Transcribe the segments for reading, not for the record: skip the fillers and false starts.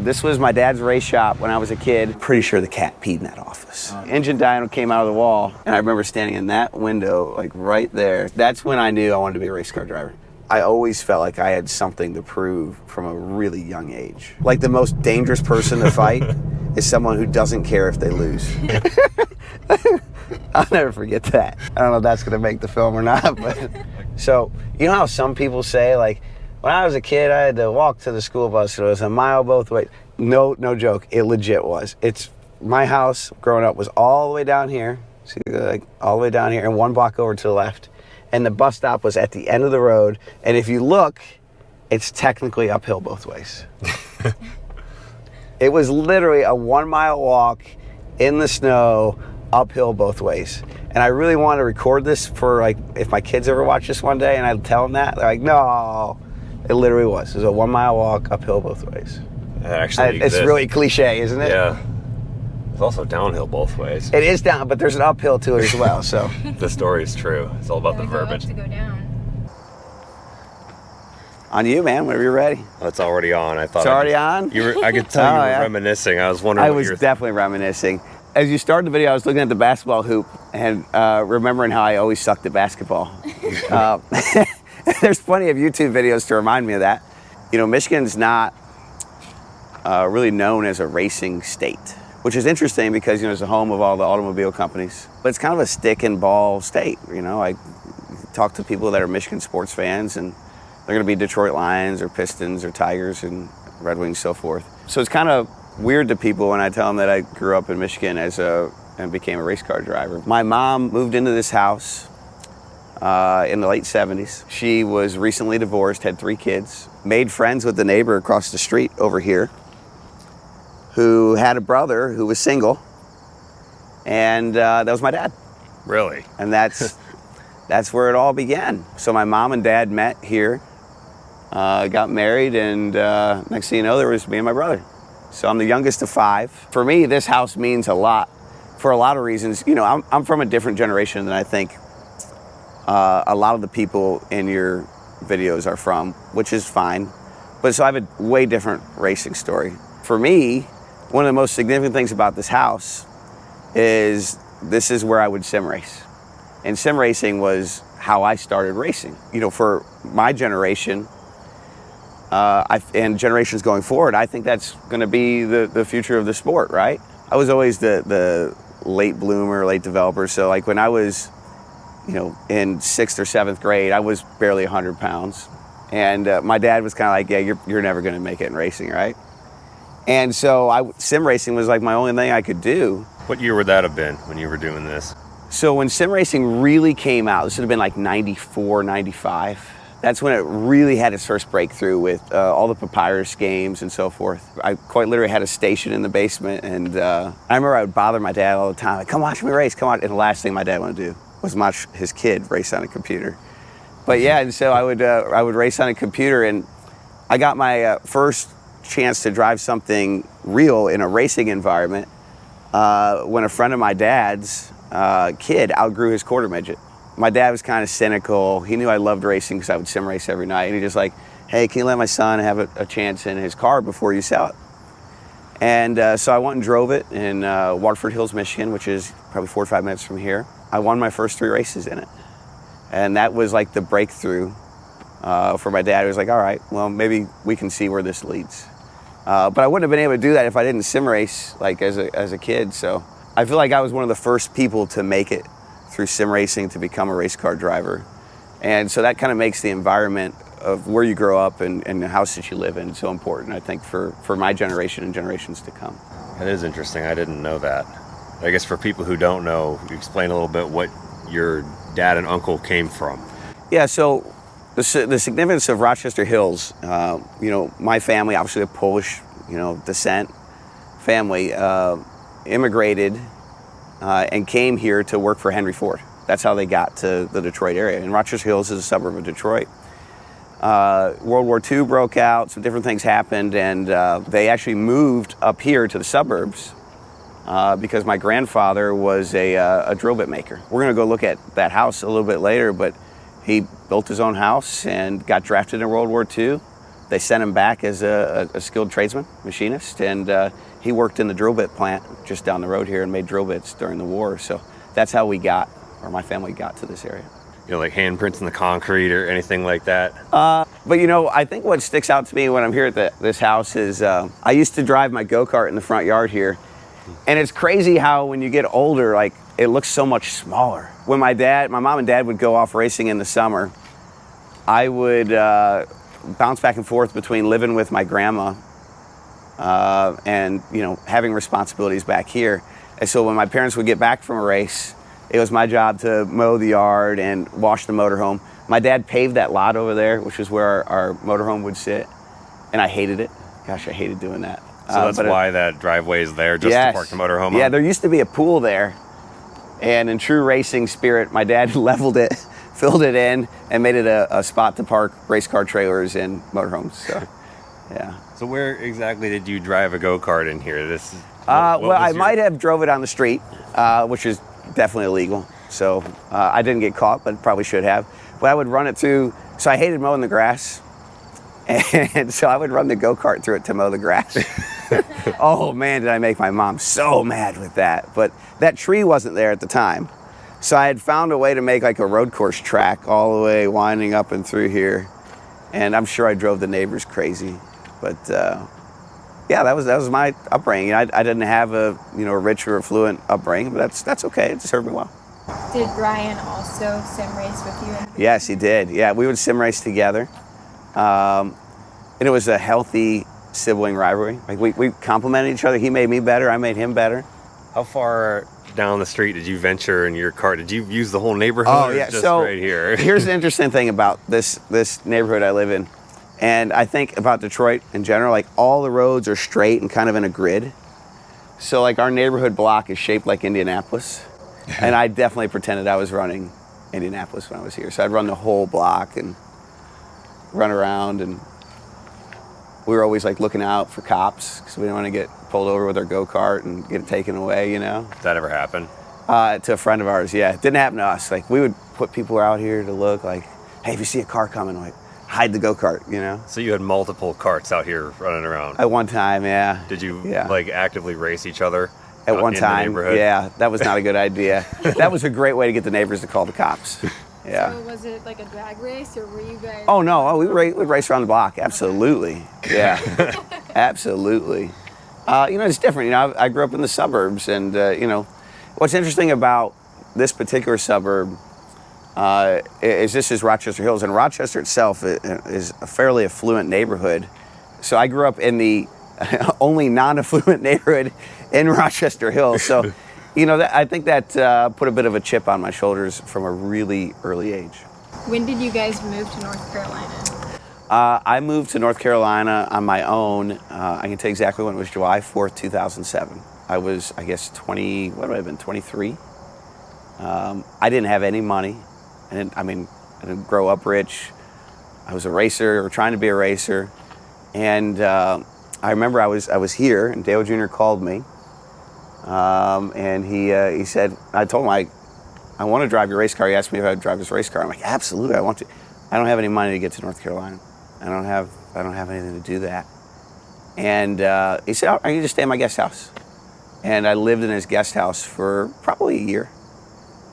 This was my dad's race shop when I was a kid. Pretty sure the cat peed in that office. Engine dyno came out of the wall, and I remember standing in that window, like right there. That's when I knew I wanted to be a race car driver. I always felt like I had something to prove from a really young age. Like the most dangerous person to fight is someone who doesn't care if they lose. I'll never forget that. I don't know if that's gonna make the film or not, but. So, you know how some people say, like, when I was a kid, I had to walk to the school bus. It was a mile both ways. No joke. It legit was. My house growing up was all the way down here. See, like all the way down here and one block over to the left. And the bus stop was at the end of the road. And if you look, it's technically uphill both ways. It was literally a 1 mile walk in the snow, uphill both ways. And I really wanted to record this for, like, if my kids ever watch this one day and I'd tell them that, they're like, no. It literally was. It was a 1 mile walk uphill both ways. It's really cliche, isn't it? Yeah. It's also downhill both ways. It is down, but there's an uphill to it as well. So the story is true. It's all about the verbiage. To go down. On you, man. Whenever you're ready. Oh, it's already on. I thought it's already on. I could tell you were reminiscing. I was wondering. I was definitely reminiscing. As you started the video, I was looking at the basketball hoop and remembering how I always sucked at basketball. There's plenty of YouTube videos to remind me of that. You know, Michigan's not really known as a racing state, which is interesting because, you know, it's the home of all the automobile companies. But it's kind of a stick and ball state. You know, I talk to people that are Michigan sports fans, and they're going to be Detroit Lions or Pistons or Tigers and Red Wings, so forth. So it's kind of weird to people when I tell them that I grew up in Michigan and became a race car driver. My mom moved into this house in the late 70s. She was recently divorced, had 3 kids, made friends with the neighbor across the street over here who had a brother who was single, and that was my dad. Really? And that's where it all began. So my mom and dad met here, got married, and next thing you know, there was me and my brother. So I'm the youngest of 5. For me, this house means a lot for a lot of reasons. You know, I'm from a different generation than I think a lot of the people in your videos are from, which is fine. But so I have a way different racing story. For me, one of the most significant things about this house is this is where I would sim race. And sim racing was how I started racing. You know, for my generation, and generations going forward, I think that's going to be the future of the sport, right? I was always the late bloomer, late developer. So like when I was, you know, in 6th or 7th grade, I was barely 100 pounds. And my dad was kind of like, yeah, you're never going to make it in racing, right? And so sim racing was like my only thing I could do. What year would that have been when you were doing this? So when sim racing really came out, this would have been like 94, 95. That's when it really had its first breakthrough with all the Papyrus games and so forth. I quite literally had a station in the basement, and I remember I would bother my dad all the time, like, come watch me race, come on. And the last thing my dad wanted to do was watch his kid race on a computer. But yeah, and so I would race on a computer, and I got my first chance to drive something real in a racing environment when a friend of my dad's kid outgrew his quarter midget. My dad was kind of cynical. He knew I loved racing because I would sim race every night. And he just like, hey, can you let my son have a chance in his car before you sell it? And so I went and drove it in Rochester Hills, Michigan, which is probably 4 or 5 minutes from here. I won my first 3 races in it. And that was like the breakthrough for my dad. He was like, all right, well, maybe we can see where this leads. But I wouldn't have been able to do that if I didn't sim race like as a kid. So I feel like I was one of the first people to make it through sim racing to become a race car driver. And so that kind of makes the environment of where you grow up and the house that you live in so important, I think, for my generation and generations to come. That is interesting. I didn't know that. I guess for people who don't know, you explain a little bit what your dad and uncle came from. Yeah, so the significance of Rochester Hills, you know, my family, obviously a Polish, you know, descent family, immigrated and came here to work for Henry Ford. That's how they got to the Detroit area. And Rochester Hills is a suburb of Detroit. World War II broke out, some different things happened, and they actually moved up here to the suburbs because my grandfather was a drill bit maker. We're gonna go look at that house a little bit later, but he built his own house and got drafted in World War II, they sent him back as a skilled tradesman, machinist, and he worked in the drill bit plant just down the road here and made drill bits during the war. So that's how my family got to this area. You know, like handprints in the concrete or anything like that? But you know, I think what sticks out to me when I'm here at this house is I used to drive my go-kart in the front yard here, and it's crazy how when you get older, like, it looks so much smaller. When my mom and dad would go off racing in the summer, I would bounce back and forth between living with my grandma and, you know, having responsibilities back here. And so when my parents would get back from a race, it was my job to mow the yard and wash the motorhome. My dad paved that lot over there, which is where our motorhome would sit, and I hated it. Gosh, I hated doing that. So that's why that driveway is there, just to park the motorhome on? Yeah, there used to be a pool there, and in true racing spirit, my dad leveled it, filled it in, and made it a spot to park race car trailers and motorhomes. So, yeah. So where exactly did you drive a go-kart in here? I might have drove it on the street, which is definitely illegal. So I didn't get caught, but probably should have. But I would run it through. So I hated mowing the grass, and so I would run the go-kart through it to mow the grass. Oh man, did I make my mom so mad with that. But that tree wasn't there at the time. So I had found a way to make like a road course track all the way winding up and through here. And I'm sure I drove the neighbors crazy. But yeah, that was my upbringing. I didn't have a rich or affluent upbringing, but that's okay. It served me well. Did Ryan also sim race with you? Yes, he did. Yeah, we would sim race together. And it was a healthy sibling rivalry. Like we complimented each other. He made me better. I made him better. How far down the street did you venture in your car? Did you use the whole neighborhood? Oh yeah. Or just so right here? Here's the interesting thing about this neighborhood I live in, and I think about Detroit in general. Like all the roads are straight and kind of in a grid. So like our neighborhood block is shaped like Indianapolis, and I definitely pretended I was running Indianapolis when I was here. So I'd run the whole block and run around, and we were always like looking out for cops because we didn't want to get pulled over with our go-kart and get it taken away, Did that ever happen? To a friend of ours, yeah. It didn't happen to us. Like we would put people out here to look like, hey, if you see a car coming, like hide the go-kart, So you had multiple carts out here running around? At one time, yeah. Did you like actively race each other? At one time, the neighborhood? yeah. That was not a good idea. That was a great way to get the neighbors to call the cops. Yeah. So was it like a drag race, or were you guys? Oh no, we'd race around the block. Absolutely, yeah, absolutely. It's different. I grew up in the suburbs, and what's interesting about this particular suburb is this is Rochester Hills, and Rochester itself is a fairly affluent neighborhood. So I grew up in the only non-affluent neighborhood in Rochester Hills. So. I think that put a bit of a chip on my shoulders from a really early age. When did you guys move to North Carolina? I moved to North Carolina on my own. I can tell you exactly when it was, July 4th, 2007. I was, I guess, 23. I didn't have any money. I didn't grow up rich. I was a racer, or trying to be a racer. And I remember I was here, and Dale Jr. called me. And he said, I told him I want to drive your race car. He asked me if I would drive his race car. I'm like, absolutely, I want to. I don't have any money to get to North Carolina. I don't have anything to do that. And he said, I can just stay in my guest house. And I lived in his guest house for probably a year.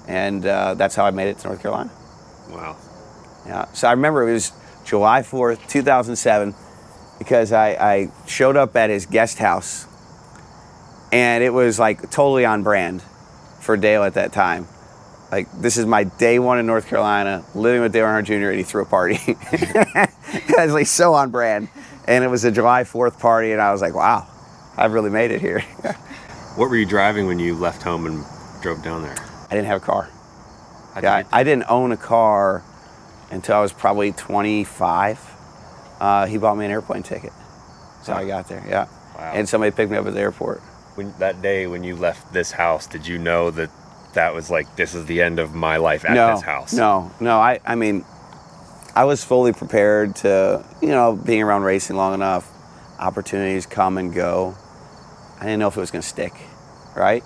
And that's how I made it to North Carolina. Wow. Yeah. So I remember it was July 4th, 2007, because I showed up at his guest house. And it was like totally on brand for Dale at that time. Like, this is my day one in North Carolina, living with Dale Earnhardt Jr., and he threw a party. It was like so on brand. And it was a July 4th party, and I was like, wow, I've really made it here. What were you driving when you left home and drove down there? I didn't have a car. I didn't own a car until I was probably 25. He bought me an airplane ticket. So I got there, yeah. Wow. And somebody picked me up at the airport. That day when you left this house, did you know that was like, this is the end of my life at this house? No. I mean, I was fully prepared to, being around racing long enough, opportunities come and go. I didn't know if it was going to stick, right?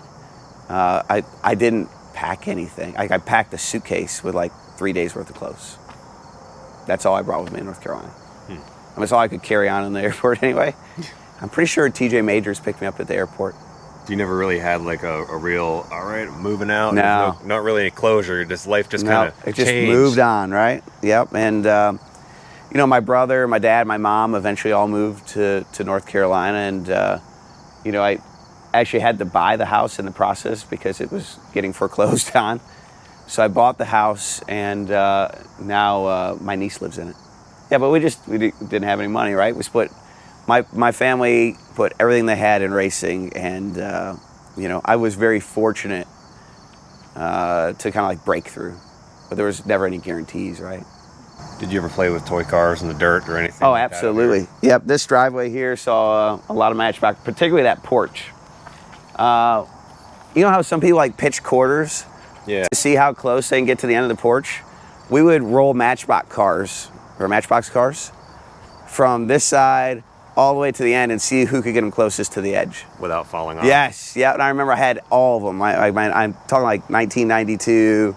I didn't pack anything. I packed a suitcase with like 3 days worth of clothes. That's all I brought with me in North Carolina. mean, it's all I could carry on in the airport anyway. I'm pretty sure TJ Majors picked me up at the airport. You never really had like a real, all right, I'm moving out. No. Not really any closure. Just life just kind of it just changed. moved on, right? Yep. And, you know, my brother, my dad, my mom eventually all moved to North Carolina. And, you know, I actually had to buy the house in the process because it was getting foreclosed on. So I bought the house, and now my niece lives in it. Yeah, but we didn't have any money, right? We split. My family put everything they had in racing, and you know, I was very fortunate to kind of like break through, but there was never any guarantees, right? Did you ever play with toy cars in the dirt or anything? Oh, like absolutely. Yep, this driveway here saw a lot of Matchbox, particularly that porch. You know how some people like pitch quarters? Yeah. To see how close they can get to the end of the porch? We would roll Matchbox cars from this side all the way to the end and see who could get them closest to the edge. Without falling off? Yes, yeah, and I remember I had all of them. I'm talking like 1992,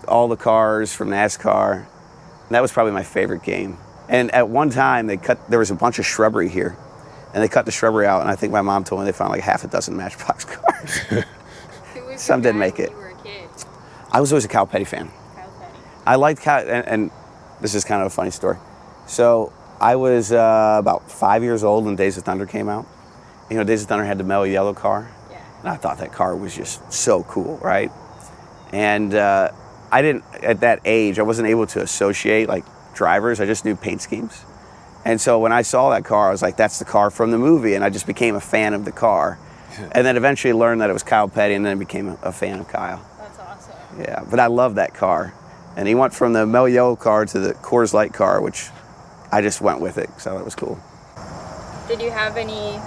all the cars from NASCAR. And that was probably my favorite game. And at one time, there was a bunch of shrubbery here, and they cut the shrubbery out, and I think my mom told me they found like half a dozen Matchbox cars. Some didn't make it. When you were a kid? I was always a Cal Petty fan. Cal Petty. I liked Cal, and this is kind of a funny story. So I was about 5 years old when Days of Thunder came out. You know, Days of Thunder had the mellow yellow car. Yeah. And I thought that car was just so cool, right? And I didn't, at that age, I wasn't able to associate like drivers. I just knew paint schemes. And so when I saw that car, I was like, that's the car from the movie. And I just became a fan of the car. And then eventually learned that it was Kyle Petty, and then became a fan of Kyle. That's awesome. Yeah, but I love that car. And he went from the mellow yellow car to the Coors Light car, which I just went with it because I thought it was cool. Did you have any,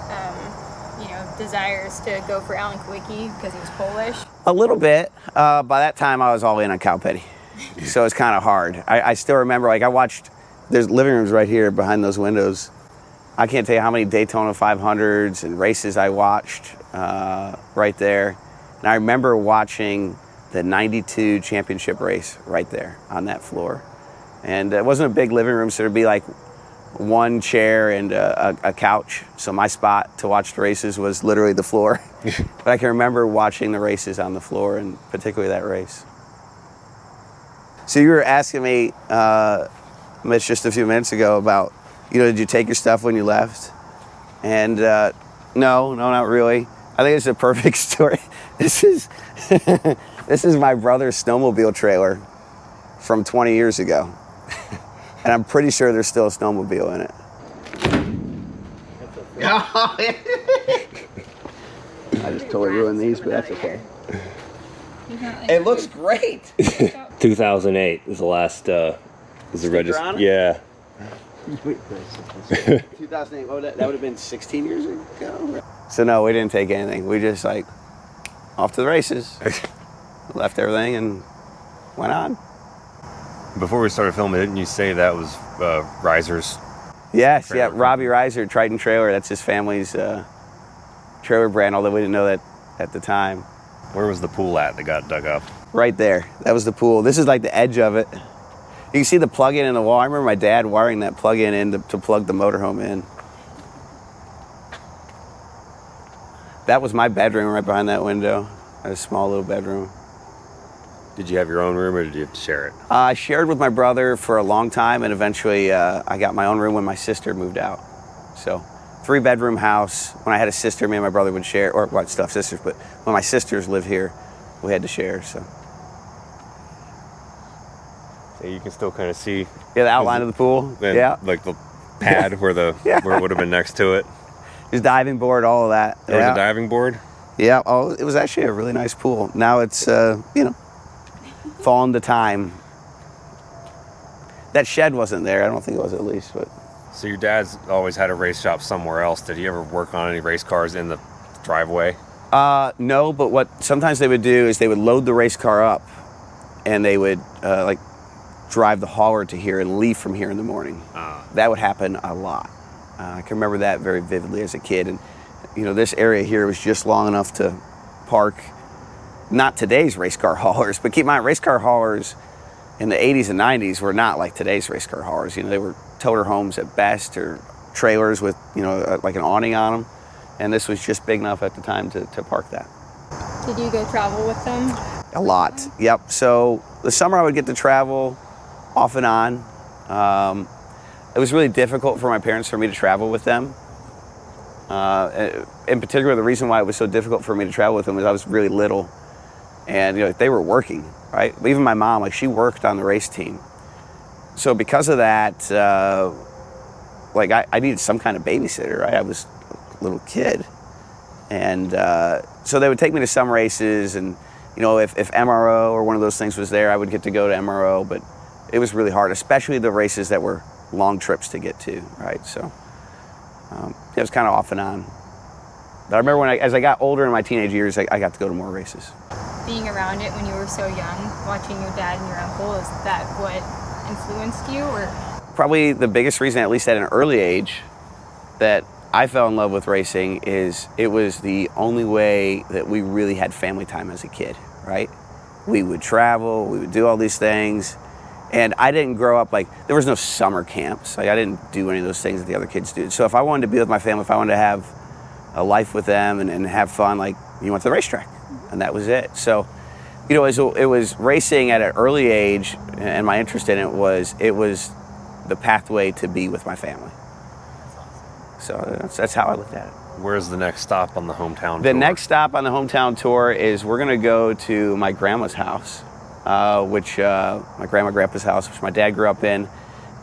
desires to go for Alan Kulwicki because he was Polish? A little bit. By that time, I was all in on Kyle Petty. So it's kind of hard. I still remember, like, I watched, there's living rooms right here behind those windows. I can't tell you how many Daytona 500s and races I watched right there. And I remember watching the 92 championship race right there on that floor. And it wasn't a big living room, so there'd be like one chair and a couch. So my spot to watch the races was literally the floor. But I can remember watching the races on the floor, and particularly that race. So you were asking me, Mitch, just a few minutes ago about, did you take your stuff when you left? And no, not really. I think it's a perfect story. This is my brother's snowmobile trailer from 20 years ago. And I'm pretty sure there's still a snowmobile in it. I just totally ruined these, but that's okay. It looks great. 2008 is the last, is the register. Yeah. 2008, that would have been 16 years ago. So no, we didn't take anything. We just like, off to the races. Left everything and went on. Before we started filming, didn't you say that was Riser's? Yes, yeah, Robbie Riser, Triton Trailer. That's his family's trailer brand, although we didn't know that at the time. Where was the pool at that got dug up? Right there. That was the pool. This is like the edge of it. You can see the plug-in in the wall. I remember my dad wiring that plug-in in to plug the motorhome in. That was my bedroom right behind that window. I had a small little bedroom. Did you have your own room, or did you have to share it? I shared with my brother for a long time, and eventually I got my own room when my sister moved out. So, 3-bedroom house. When I had a sister, me and my brother would share, or well, still have sisters, but when my sisters lived here, we had to share, so. So you can still kind of see. Yeah, the outline of the pool. Yeah. Like the pad where where it would have been next to it. There's diving board, all of that. There was a diving board? Yeah, it was actually a really nice pool. Now it's, fallen to time. That shed wasn't there. I don't think it was, at least, but. So your dad's always had a race shop somewhere else. Did he ever work on any race cars in the driveway? No, but what sometimes they would do is they would load the race car up, and they would drive the hauler to here and leave from here in the morning. That would happen a lot. I can remember that very vividly as a kid. And this area here was just long enough to park. Not today's race car haulers, but keep in mind, race car haulers in the 80s and 90s were not like today's race car haulers. They were toter homes at best, or trailers with, like an awning on them. And this was just big enough at the time to park that. Did you go travel with them? A lot, yep. So the summer I would get to travel off and on. It was really difficult for my parents for me to travel with them. In particular, the reason why it was so difficult for me to travel with them was I was really little, and they were working, right? Even my mom, like, she worked on the race team. So because of that, I needed some kind of babysitter, right? I was a little kid, and so they would take me to some races, and if MRO or one of those things was there, I would get to go to MRO, but it was really hard, especially the races that were long trips to get to, right? So it was kind of off and on. But I remember as I got older in my teenage years, I got to go to more races. Being around it when you were so young, watching your dad and your uncle, is that what influenced you? Or probably the biggest reason, at least at an early age, that I fell in love with racing is it was the only way that we really had family time as a kid, right? We would travel, we would do all these things. And I didn't grow up, there was no summer camps. I didn't do any of those things that the other kids did. So if I wanted to be with my family, if I wanted to have a life with them and have fun, you went to the racetrack, and that was it. So, it was racing at an early age, and my interest in it was the pathway to be with my family. So that's how I looked at it. Where's the next stop on the hometown tour? The next stop on the hometown tour is we're going to go to my grandma's house, which my grandpa's house, which my dad grew up in,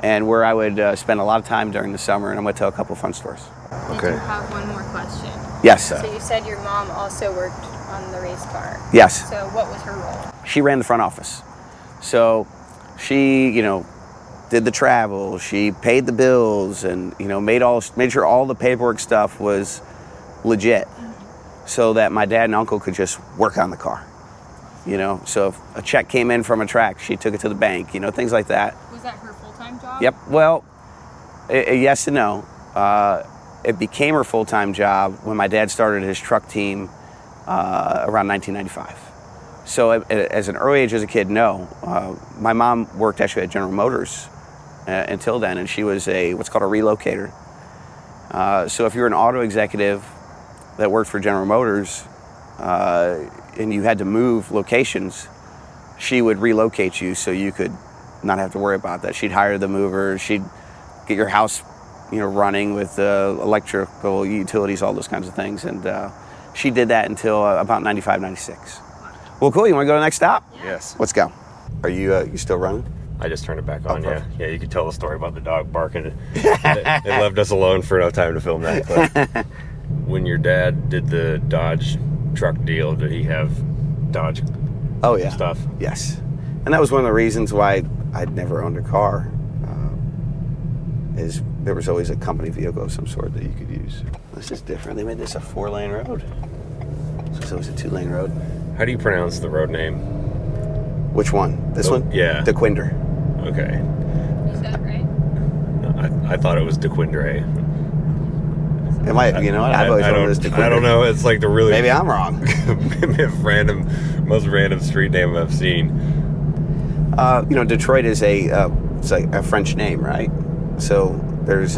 and where I would spend a lot of time during the summer, and I'm going to tell a couple fun stores. Did you have one more question? Yes. So you said your mom also worked on the race car. Yes. So what was her role? She ran the front office. So she, did the travel, she paid the bills, and made sure all the paperwork stuff was legit, so that my dad and uncle could just work on the car. So if a check came in from a track, she took it to the bank, things like that. Was that her full-time job? Yep. Well, yes and no. It became her full-time job when my dad started his truck team around 1995. So as an early age as a kid, no. My mom worked actually at General Motors until then, and she was what's called a relocator. So if you were an auto executive that worked for General Motors and you had to move locations, she would relocate you so you could not have to worry about that. She'd hire the mover, she'd get your house running with electrical utilities, all those kinds of things. And she did that until about 95, 96. Well, cool. You want to go to the next stop? Yes. Let's go. Are you still running? I just turned it back on, yeah. Perfect. Yeah, you could tell the story about the dog barking. It left us alone for no time to film that clip. When your dad did the Dodge truck deal, did he have Dodge stuff? Yes. And that was one of the reasons why I'd never owned a car, is there was always a company vehicle of some sort that you could use. This is different. They made this a 4-lane road. So it's always a 2-lane road. How do you pronounce the road name? Which one? This one? Yeah. DeQuinder. Okay. You said it right? No, I thought it was DeQuindre. Am I? I've always known it as DeQuinder. I don't know. It's like the really... Maybe I'm wrong. most random street name I've seen. Detroit is it's like a French name, right? So there's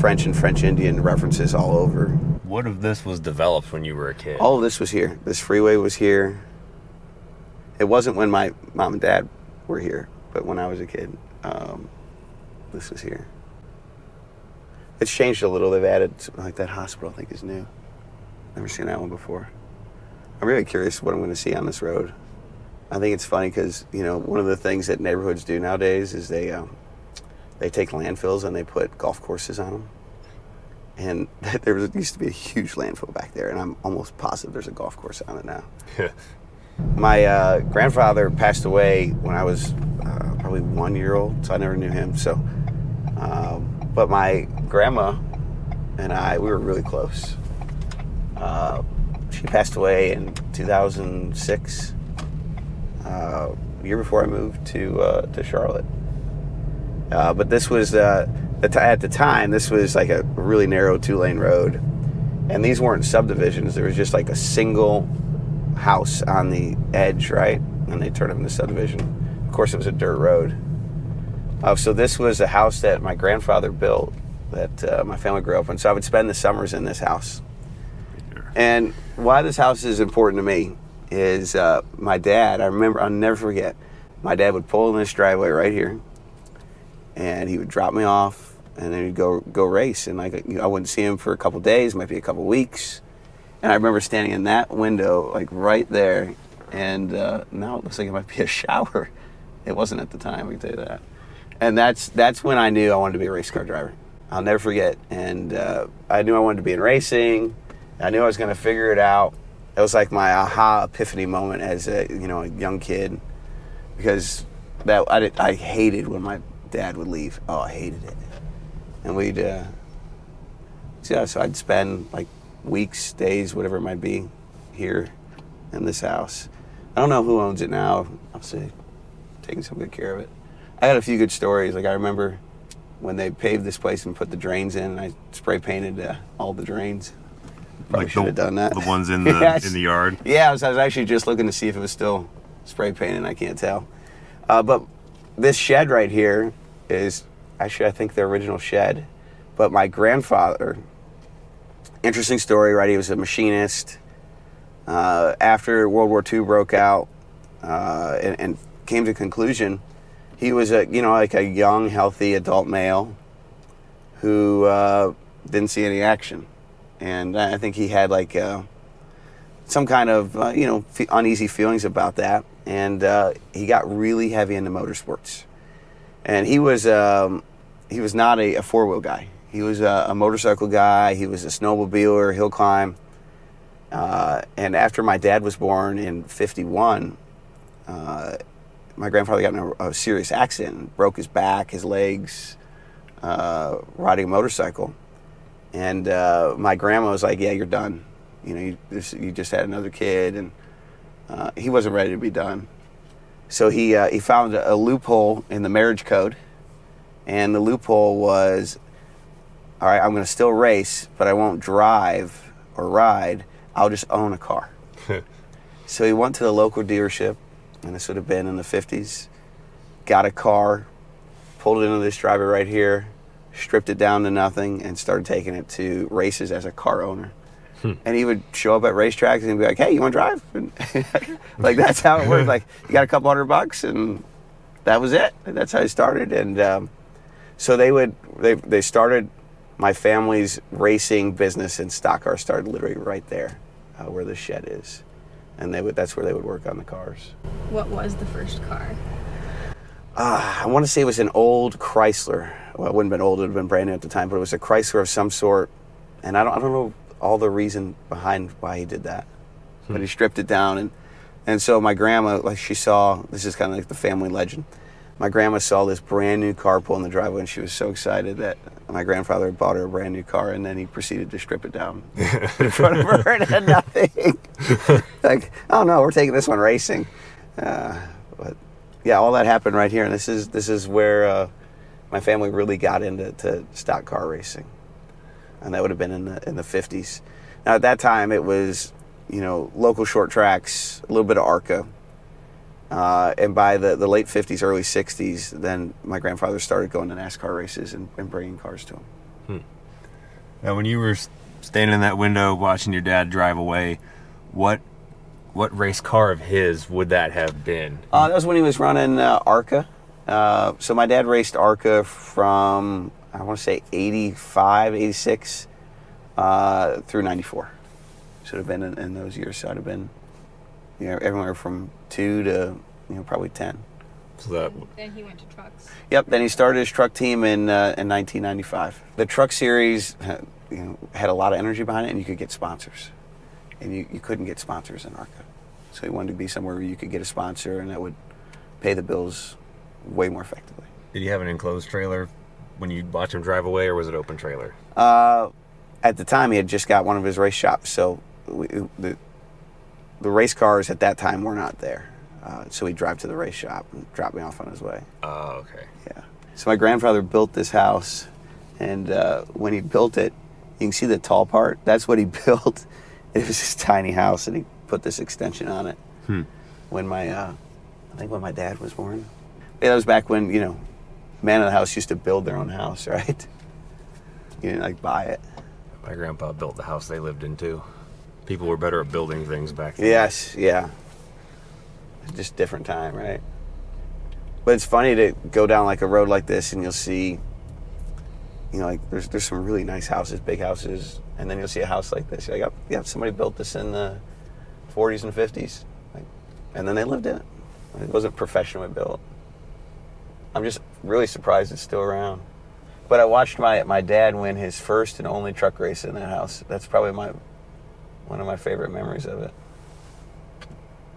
French and French Indian references all over. What if this was developed when you were a kid? All of this was here. This freeway was here. It wasn't when my mom and dad were here, but when I was a kid, this was here. It's changed a little. They've added, that hospital, I think, is new. Never seen that one before. I'm really curious what I'm going to see on this road. I think it's funny because, one of the things that neighborhoods do nowadays is they take landfills and they put golf courses on them. And there used to be a huge landfill back there, and I'm almost positive there's a golf course on it now. My grandfather passed away when I was probably 1 year old, so I never knew him. So, but my grandma and we were really close. She passed away in 2006, a year before I moved to Charlotte. But this was, at the time, this was like a really narrow 2-lane road. And these weren't subdivisions. There was just like a single house on the edge, right? And they turned them into subdivision. Of course, it was a dirt road. So this was a house that my grandfather built that my family grew up in. So I would spend the summers in this house. And why this house is important to me is my dad, I'll never forget, my dad would pull in this driveway right here, and he would drop me off, and then he'd go race. And I wouldn't see him for a couple days, might be a couple weeks. And I remember standing in that window, like right there, and now it looks like it might be a shower. It wasn't at the time, I can tell you that. And that's when I knew I wanted to be a race car driver. I'll never forget. And I knew I wanted to be in racing. I knew I was going to figure it out. It was like my aha epiphany moment as a young kid, because I hated when my dad would leave. Oh, I hated it. And we'd so I'd spend like weeks, days, whatever it might be, here in this house. I don't know who owns it now. I'll say taking some good care of it. I got a few good stories. Like I remember when they paved this place and put the drains in, and I spray painted all the drains. Probably should have done that. The ones in the Yes. in the yard. Yeah, I was actually just looking to see if it was still spray painted. I can't tell. But this shed right here is actually, I think, the original shed. But my grandfather, interesting story, right? He was a machinist. After World War II broke out and came to conclusion, he was a young, healthy adult male who didn't see any action. And I think he had some kind of uneasy feelings about that, and he got really heavy into motorsports. And he was not a four-wheel guy. He was a motorcycle guy. He was a snowmobiler, hill climb. And after my dad was born in '51, my grandfather got in a serious accident, broke his back, his legs, riding a motorcycle. And my grandma was like, "Yeah, you're done. You just had another kid," and he wasn't ready to be done. So he found a loophole in the marriage code, and the loophole was, all right, I'm going to still race, but I won't drive or ride. I'll just own a car. So he went to the local dealership, and this would have been in the 50s, got a car, pulled it into this driveway right here, stripped it down to nothing, and started taking it to races as a car owner. And he would show up at racetracks and be like, "Hey, you want to drive?" And like, that's how it worked. Like, you got a couple $100, and that was it. That's how he started. And so they started my family's racing business, and stock cars started literally right there where the shed is. And that's where they would work on the cars. What was the first car? I want to say it was an old Chrysler. Well, it wouldn't have been old, it would have been brand new at the time, but it was a Chrysler of some sort. And I don't know all the reason behind why he did that. But he stripped it down. And so my grandma, like, she saw, this is kind of like the family legend. My grandma saw this brand new car pull in the driveway, and she was so excited that my grandfather had bought her a brand new car, and then he proceeded to strip it down in front of her and had nothing. Like, oh no, we're taking this one racing. But yeah, all that happened right here, and this is where my family really got into stock car racing, and that would have been in the 50s. Now at that time it was local short tracks, a little bit of ARCA, and by the late 50s, early 60s, then my grandfather started going to NASCAR races and bringing cars to him. Now, when you were standing in that window watching your dad drive away, what race car of his would that have been? That was when he was running ARCA. So my dad raced ARCA from, I want to say, 85, 86 through 94. Should have been in those years. So I'd have been everywhere from 2 to probably 10. So Then he went to trucks. Yep. Then he started his truck team in 1995. The truck series had a lot of energy behind it, and you could get sponsors, and you couldn't get sponsors in ARCA. So he wanted to be somewhere where you could get a sponsor, and that would pay the bills way more effectively. did he have an enclosed trailer when you watch him drive away, or was it open trailer? At the time, he had just got one of his race shops, so the race cars at that time were not there. So he'd drive to the race shop and drop me off on his way. Oh, okay. Yeah. So my grandfather built this house, and when he built it, you can see the tall part. That's what he built. It was this tiny house, and he put this extension on it. When I think when my dad was born. Yeah, that was back when man of the house used to build their own house, right? You didn't like buy it. My grandpa built the house they lived in too. People were better at building things back then. Yes, yeah. Just different time, right? But it's funny to go down like a road like this and you'll see, you know, like there's some really nice houses, big houses, and then you'll see a house like this. You're like, oh, yeah, somebody built this in the 40s and 50s, like, and then they lived in it. It wasn't professionally built. I'm just really surprised it's still around. But I watched my dad win his first and only truck race in that house. That's probably one of my favorite memories of it.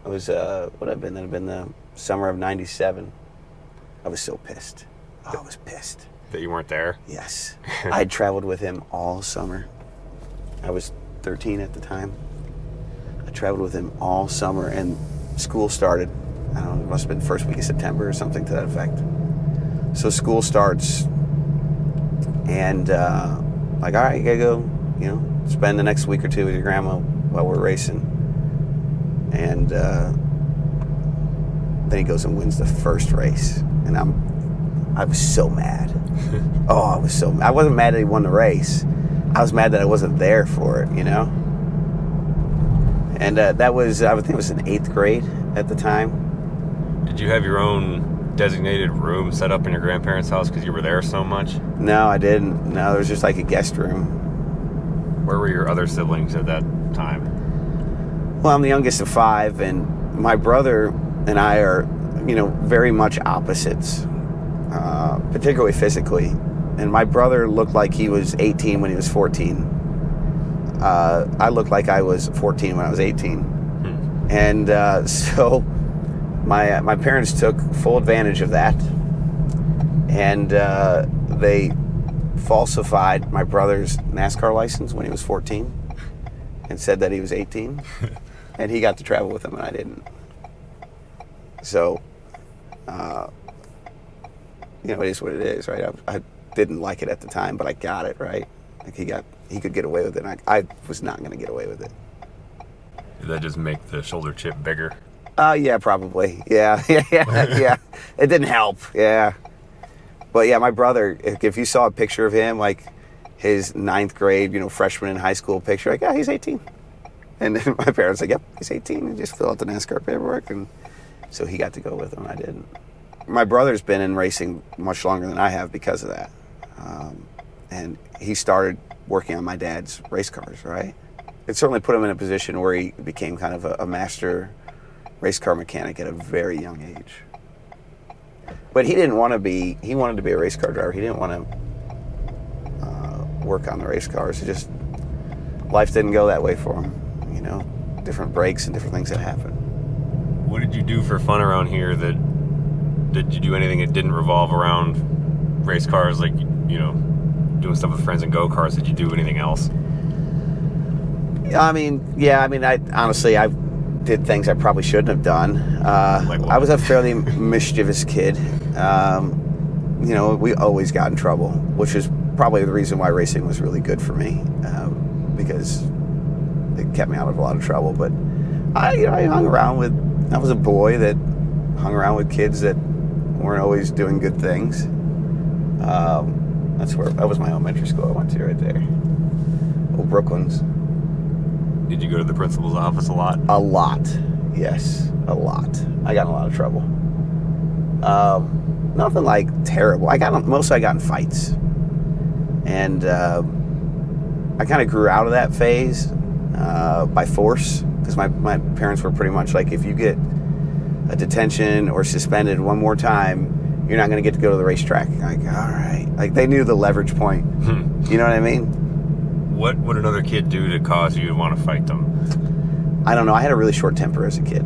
It was, what had been? That had been the summer of '97. I was so pissed. Oh, I was pissed. That you weren't there? Yes. I had traveled with him all summer. I was 13 at the time. I traveled with him all summer, and school started, I don't know, it must have been the first week of September or something to that effect. So school starts, and like, all right, you gotta go, you know, spend the next week or two with your grandma while we're racing. And then he goes and wins the first race, and I was so mad. Oh, I was so mad. I wasn't mad that he won the race. I was mad that I wasn't there for it, you know? And that was, I think it was in 8th grade at the time. Did you have your own designated room set up in your grandparents' house because you were there so much? No, I didn't. No, there was just like a guest room. Where were your other siblings at that time? Well, I'm the youngest of 5, and my brother and I are, you know, very much opposites, particularly physically. And my brother looked like he was 18 when he was 14. I looked like I was 14 when I was 18. And so my parents took full advantage of that, and they falsified my brother's NASCAR license when he was 14 and said that he was 18. And he got to travel with them, and I didn't. So, you know, it is what it is, right? I didn't like it at the time, but I got it, right? Like he could get away with it, and I was not going to get away with it. Did that just make the shoulder chip bigger? Yeah, probably. Yeah. It didn't help. Yeah. But yeah, my brother, if you saw a picture of him, like his 9th grade, you know, freshman in high school picture, like, yeah, he's 18. And then my parents like, yep, he's 18, and just fill out the NASCAR paperwork. And so he got to go with him. I didn't. My brother's been in racing much longer than I have because of that. And he started working on my dad's race cars, right? It certainly put him in a position where he became kind of a master race car mechanic at a very young age. But he didn't want to be, he wanted to be a race car driver. He didn't want to work on the race cars. It just, life didn't go that way for him. You know, different breaks and different things that happen. What did you do for fun around here? Did you do anything that didn't revolve around race cars, like, you know, doing stuff with friends and go-karts? Did you do anything else? I honestly, I did things I probably shouldn't have done. Like what? I was a fairly mischievous kid. You know, we always got in trouble, which is probably the reason why racing was really good for me, because it kept me out of a lot of trouble. But I hung around with, I was a boy that hung around with kids that weren't always doing good things. That was my elementary school I went to right there. Old Brooklands. Did you go to the principal's office a lot? A lot, yes, a lot. I got in a lot of trouble. Nothing like terrible. I got in fights, and I kind of grew out of that phase by force, because my parents were pretty much like, if you get a detention or suspended one more time, you're not going to get to go to the racetrack. Like, all right. Like, they knew the leverage point. You know what I mean? What would another kid do to cause you to want to fight them? I don't know. I had a really short temper as a kid.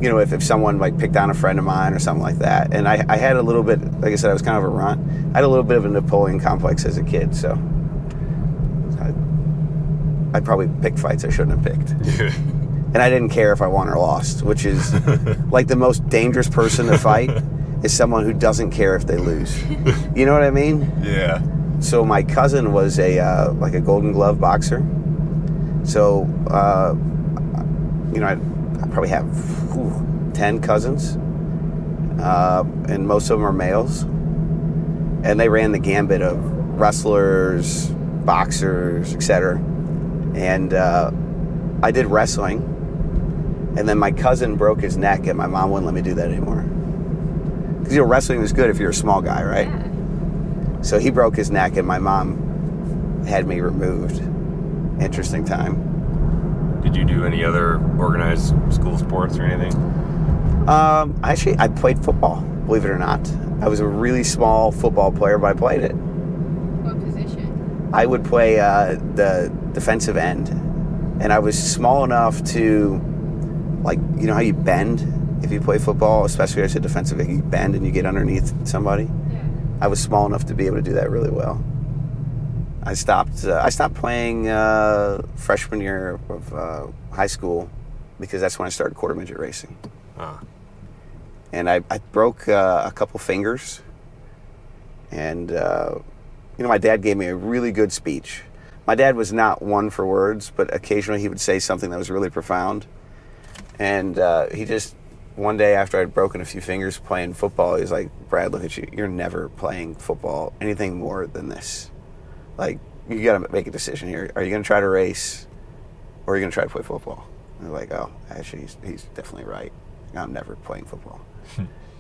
You know, if someone like picked on a friend of mine or something like that. And I had a little bit, like I said, I was kind of a runt. I had a little bit of a Napoleon complex as a kid, so I probably picked fights I shouldn't have picked. And I didn't care if I won or lost, which is like the most dangerous person to fight is someone who doesn't care if they lose. You know what I mean? Yeah. So my cousin was a Golden Glove boxer. So, you know, I probably have 10 cousins, and most of them are males. and they ran the gambit of wrestlers, boxers, etc. And I did wrestling, and then my cousin broke his neck, and my mom wouldn't let me do that anymore. Because wrestling was good if you're a small guy, right? Yeah. So he broke his neck, and my mom had me removed. Interesting time. Did you do any other organized school sports or anything? Actually, I played football, believe it or not. I was a really small football player, but I played it. What position? I would play the defensive end, and I was small enough to, like, you know how you bend if you play football, especially as a defensive end, you bend and you get underneath somebody. Yeah. I was small enough to be able to do that really well. I stopped playing freshman year of high school because that's when I started quarter midget racing. And I broke a couple fingers, and my dad gave me a really good speech. My dad was not one for words, but occasionally he would say something that was really profound. And he just, one day after I'd broken a few fingers playing football, he was like, "Brad, look at you. You're never playing football anything more than this. Like, you got to make a decision here. Are you going to try to race, or are you going to try to play football?" And I was like, "Oh, actually, he's definitely right. I'm never playing football."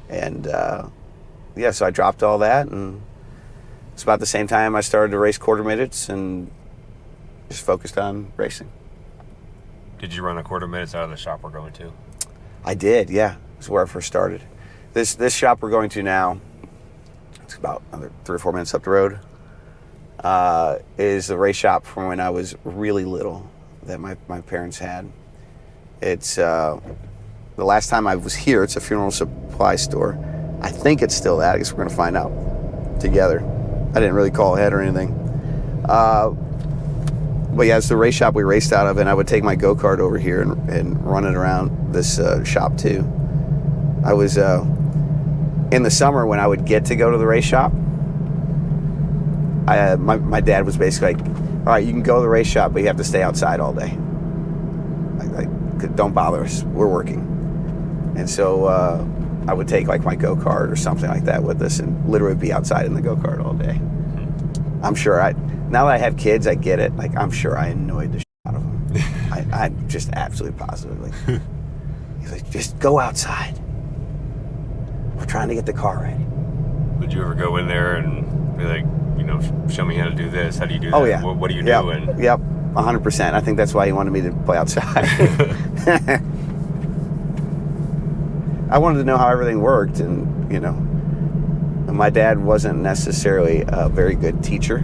And so I dropped all that, and it's about the same time I started to race quarter midgets and just focused on racing. Did you run the quarter minutes out of the shop we're going to? I did, yeah. That's where I first started. This shop we're going to now, it's about another 3 or 4 minutes up the road, is the race shop from when I was really little that my parents had. It's the last time I was here, it's a funeral supply store. I think it's still that. I guess we're going to find out together. I didn't really call ahead or anything. But yeah, it's the race shop we raced out of, and I would take my go-kart over here and run it around this shop too. I was, in the summer when I would get to go to the race shop, my dad was basically like, "All right, you can go to the race shop, but you have to stay outside all day. Like, don't bother us, we're working." And so I would take like my go-kart or something like that with us and literally be outside in the go-kart all day. I'm sure now that I have kids, I get it. Like, I'm sure I annoyed the shit out of them. I'm just absolutely positive. Like, he's like, "Just go outside. We're trying to get the car ready." Would you ever go in there and be like, show me how to do this? How do you do that? Oh, yeah. What do you Yep. do? And Yep, 100%. I think that's why he wanted me to play outside. I wanted to know how everything worked, and my dad wasn't necessarily a very good teacher.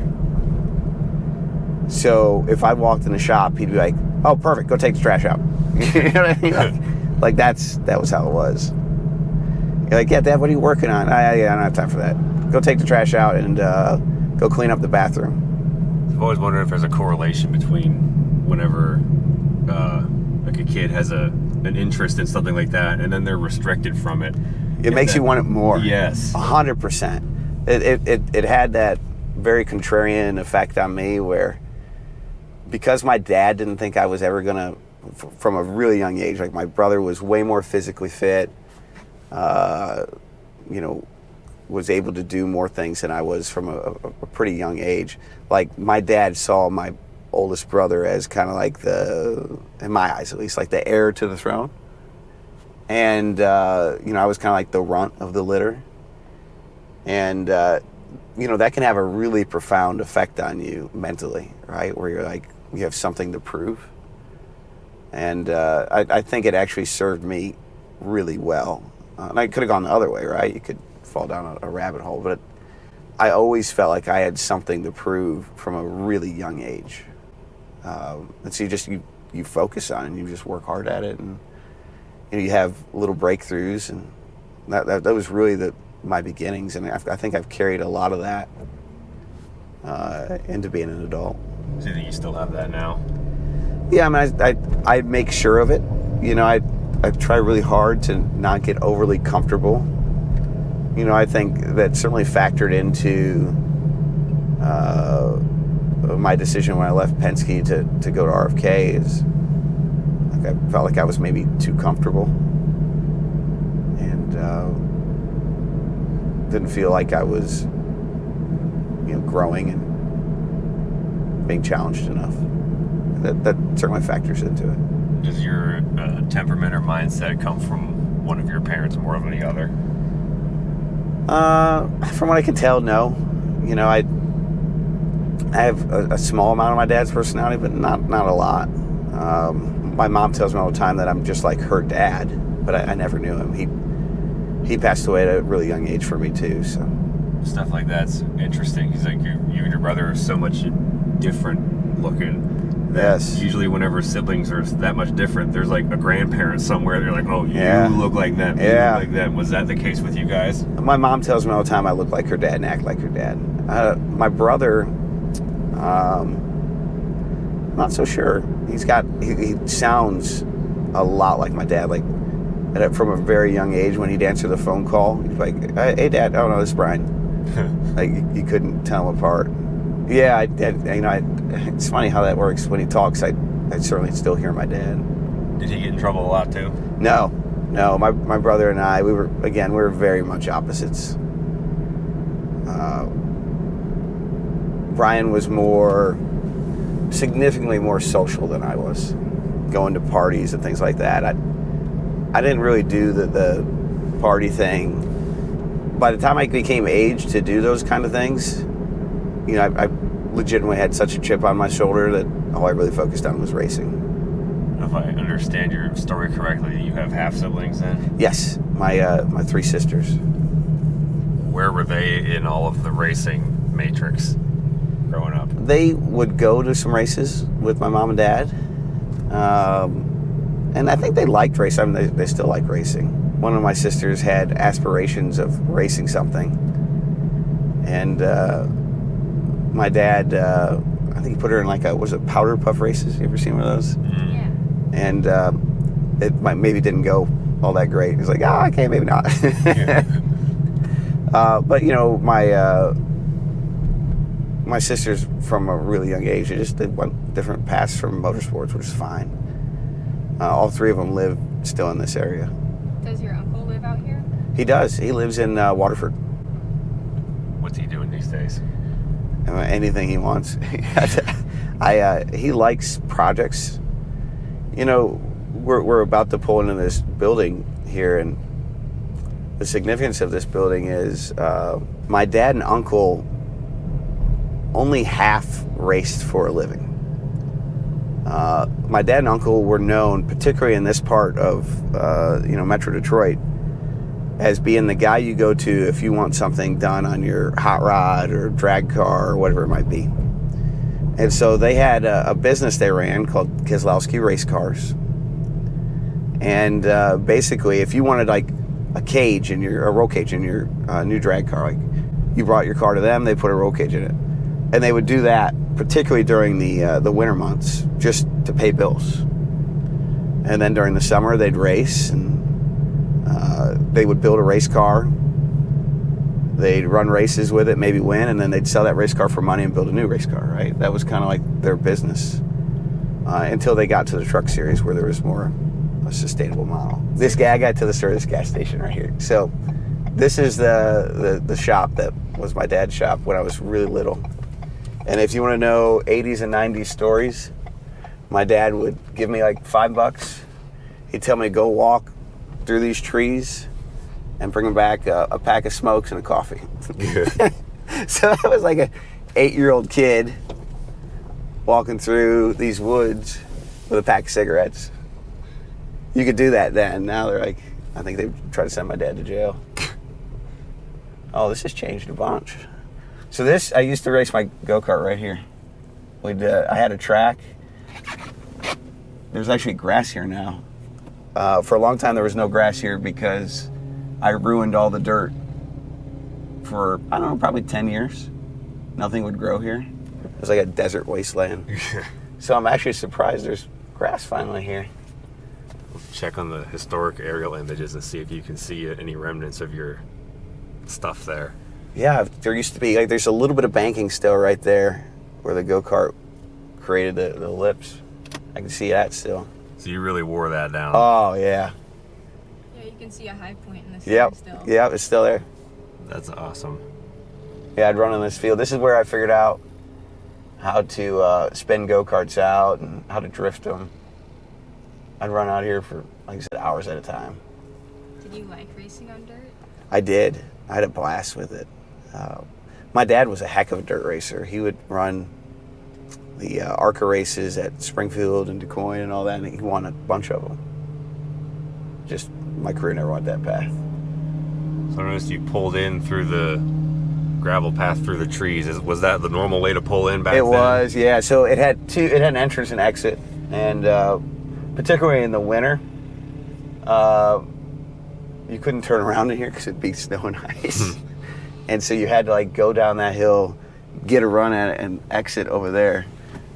So if I walked in the shop, he'd be like, "Oh, perfect, go take the trash out." You know what I mean? Like that was how it was. You're like, "Yeah, Dad, what are you working on?" I don't have time for that. Go take the trash out and go clean up the bathroom." I've always wondered if there's a correlation between whenever like a kid has an interest in something like that, and then they're restricted from it. It makes you want it more. Yes. 100%. It had that very contrarian effect on me where, because my dad didn't think I was ever going to, from a really young age, like my brother was way more physically fit, was able to do more things than I was from a pretty young age. Like, my dad saw my oldest brother as kind of like in my eyes at least, like the heir to the throne. And, I was kind of like the runt of the litter. And, that can have a really profound effect on you mentally, right? Where you're like, you have something to prove. And I think it actually served me really well. And I could have gone the other way, right? You could fall down a rabbit hole. But I always felt like I had something to prove from a really young age. And so you focus on it, and you just work hard at it. And you have little breakthroughs, and that was really my beginnings, and I think I've carried a lot of that into being an adult. So you think you still have that now? Yeah, I mean, I make sure of it. I try really hard to not get overly comfortable. I think that certainly factored into my decision when I left Penske to go to RFK is like I felt like I was maybe too comfortable, and didn't feel like I was growing and being challenged enough. That certainly factors into it. Does your temperament or mindset come from one of your parents more than the other? From what I can tell, no. I have a small amount of my dad's personality, but not a lot. My mom tells me all the time that I'm just like her dad, but I never knew him. He passed away at a really young age for me too. So stuff like that's interesting. He's like you and your brother are so much different looking. Yes. Usually, whenever siblings are that much different, there's like a grandparent somewhere. They're like, "Oh, you look like them. You look like them." Was that the case with you guys? My mom tells me all the time I look like her dad and act like her dad. My brother, not so sure. He sounds a lot like my dad. Like from a very young age, when he'd answer the phone call, he'd be like, "Hey, Dad. Oh no, this is Brian." Like you couldn't tell them apart. Yeah, it's funny how that works. When he talks, I certainly still hear my dad. Did he get in trouble a lot too? No. My brother and I, we were very much opposites. Brian was significantly more social than I was, going to parties and things like that. I didn't really do the party thing. By the time I became age to do those kind of things, I legitimately had such a chip on my shoulder that all I really focused on was racing. If I understand your story correctly, you have half siblings then? Yes, my 3 sisters. Where were they in all of the racing matrix growing up? They would go to some races with my mom and dad, and I think they liked racing. I mean, they still like racing. One of my sisters had aspirations of racing something, and my dad, I think he put her in powder puff races? You ever seen one of those? Yeah. And it maybe didn't go all that great. He's like, okay, maybe not. But my sisters from a really young age, they went different paths from motorsports, which is fine. All 3 of them live still in this area. Does your uncle live out here? He does. He lives in Waterford. What's he doing these days? Anything he wants. He likes projects. We're about to pull into this building here, and the significance of this building is my dad and uncle only half raced for a living. My dad and uncle were known, particularly in this part of Metro Detroit, as being the guy you go to if you want something done on your hot rod or drag car or whatever it might be. And so they had a business they ran called Keslowski Race Cars. And basically, if you wanted like a roll cage in your new drag car, like you brought your car to them, they put a roll cage in it, and they would do that particularly during the winter months just to pay bills. And then during the summer, they'd race, and they would build a race car. They'd run races with it, maybe win, and then they'd sell that race car for money and build a new race car, right? That was kind of like their business until they got to the truck series where there was more a sustainable model. This guy got to the service gas station right here. So this is the shop that was my dad's shop when I was really little. And if you want to know 80s and 90s stories, my dad would give me like $5. He'd tell me to go walk through these trees and bring him back a pack of smokes and a coffee. So I was like an 8-year-old kid walking through these woods with a pack of cigarettes. You could do that then. Now they're like, I think they try to send my dad to jail. Oh, this has changed a bunch. So I used to race my go-kart right here. I had a track. There's actually grass here now. For a long time, there was no grass here because I ruined all the dirt for, I don't know, probably 10 years. Nothing would grow here. It was like a desert wasteland. So I'm actually surprised there's grass finally here. Check on the historic aerial images and see if you can see any remnants of your stuff there. Yeah, there used to be, there's a little bit of banking still right there where the go-kart created the ellipse. I can see that still. So you really wore that down. Oh, yeah. Yeah, you can see a high point in the center still. Yep, it's still there. That's awesome. Yeah, I'd run on this field. This is where I figured out how to spin go-karts out and how to drift them. I'd run out here for, like I said, hours at a time. Did you like racing on dirt? I did. I had a blast with it. My dad was a heck of a dirt racer. He would run the ARCA races at Springfield and DuQuoin and all that, and he won a bunch of them. Just my career never went that path. So I noticed you pulled in through the gravel path through the trees. Was that the normal way to pull in back then? It was, yeah. So it had an entrance and exit, and particularly in the winter, you couldn't turn around in here because it'd be snow and ice. And so you had to like go down that hill, get a run at it, and exit over there,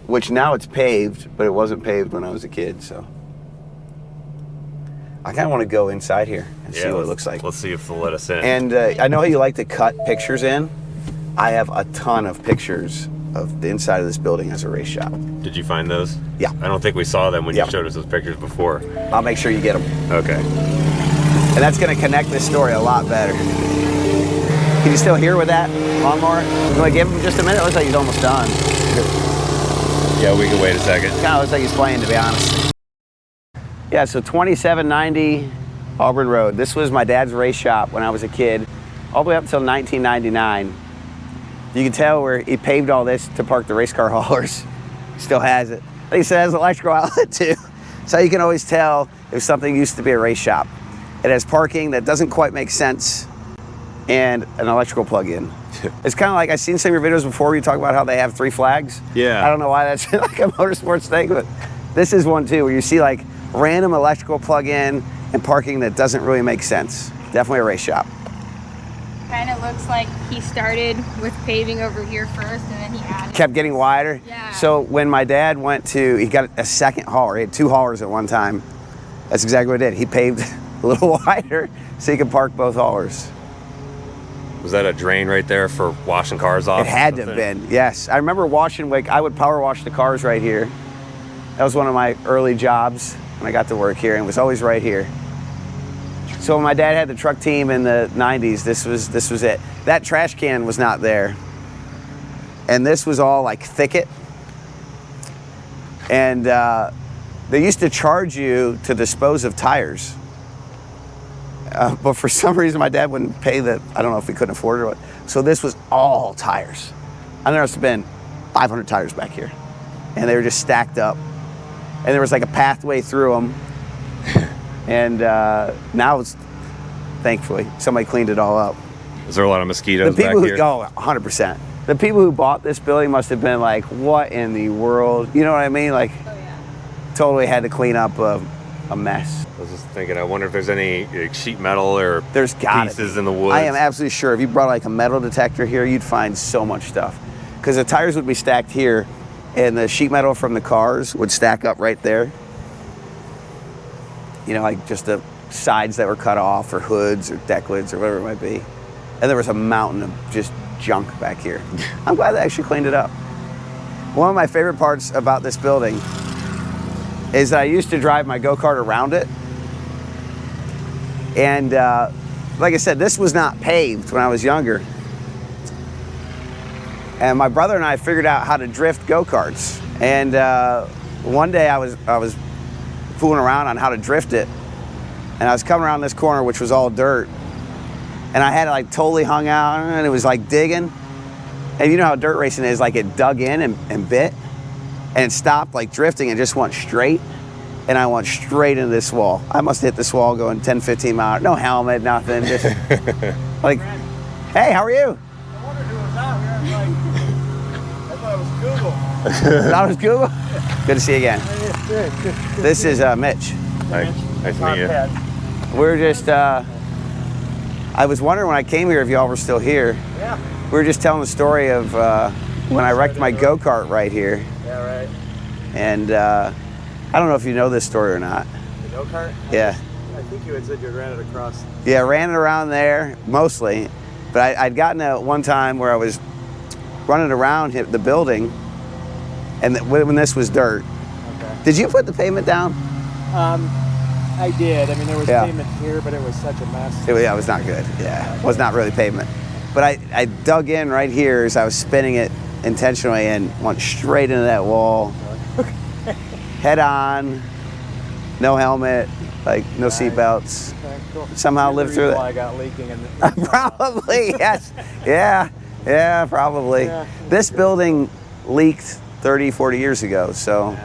which now it's paved, but it wasn't paved when I was a kid. So I kind of want to go inside here and see what it looks like. Let's see if they'll let us in. And I know how you like to cut pictures in. I have a ton of pictures of the inside of this building as a race shop. Did you find those? Yeah. I don't think we saw them when you showed us those pictures before. I'll make sure you get them. Okay. And that's going to connect this story a lot better. Can you still hear with that lawnmower? You want to give him just a minute? It looks like he's almost done. Yeah, we can wait a second. Kind of looks like he's playing, to be honest. Yeah, so 2790 Auburn Road. This was my dad's race shop when I was a kid, all the way up until 1999. You can tell where he paved all this to park the race car haulers. Still has it. He says electrical outlet too. So you can always tell if something used to be a race shop. It has parking that doesn't quite make sense and an electrical plug-in. It's kind of like, I've seen some of your videos before where you talk about how they have 3 flags. Yeah. I don't know why that's like a motorsports thing, but this is one too, where you see like random electrical plug-in and parking that doesn't really make sense. Definitely a race shop. Kind of looks like he started with paving over here first, and then he added. Kept getting wider. Yeah. So when my dad he got a second hauler. He had 2 haulers at one time. That's exactly what he did. He paved a little wider so he could park both haulers. Was that a drain right there for washing cars off? It had to have been, yes. I remember washing, I would power wash the cars right here. That was one of my early jobs when I got to work here, and it was always right here. So when my dad had the truck team in the 90s, this was it. That trash can was not there. And this was all like thicket. And they used to charge you to dispose of tires. But for some reason, my dad wouldn't pay I don't know if he couldn't afford it or what. So this was all tires. I know there must have been 500 tires back here. And they were just stacked up. And there was like a pathway through them. And now it's, thankfully, somebody cleaned it all up. Is there a lot of mosquitoes back here? Oh, 100%. The people who bought this building must have been like, what in the world? You know what I mean? Like, totally had to clean up a mess. I was just thinking, I wonder if there's any like, sheet metal or there's pieces in the woods. I am absolutely sure. If you brought like a metal detector here, you'd find so much stuff. Because the tires would be stacked here, and the sheet metal from the cars would stack up right there. You know, like just the sides that were cut off, or hoods, or deck lids, or whatever it might be. And there was a mountain of just junk back here. I'm glad they actually cleaned it up. One of my favorite parts about this building is that I used to drive my go-kart around it. And like I said, this was not paved when I was younger. And my brother and I figured out how to drift go-karts. And one day I was fooling around on how to drift it. And I was coming around this corner, which was all dirt. And I had it like totally hung out, and it was like digging. And you know how dirt racing is, like it dug in and bit. And it stopped like drifting and just went straight. And I went straight into this wall. I must have hit this wall going 10, 15 miles. No helmet, nothing. Just like, hey, how are you? I wondered who was out here. I thought it was Google. That was Google? Good to see you again. This is Mitch. Nice to meet you. We're just, I was wondering when I came here if y'all were still here. Yeah. We were just telling the story of when I wrecked my go-kart right here. Yeah, right. And I don't know if you know this story or not. The go-kart? Yeah. I think you had said you ran it across. Yeah, ran it around there, mostly. But I'd gotten to one time where I was running around the building, and when this was dirt. Okay. Did you put the pavement down? I did. I mean, there was Yeah. pavement here, but it was such a mess. It was not good. Yeah, it was not really pavement. But I dug in right here as I was spinning it intentionally and went straight into that wall. Head on, no helmet, like no seat belts. Okay, cool. Somehow lived through Why I that. got leaking in the Probably, yes. Yeah, probably. Yeah. This building leaked 30, 40 years ago, so.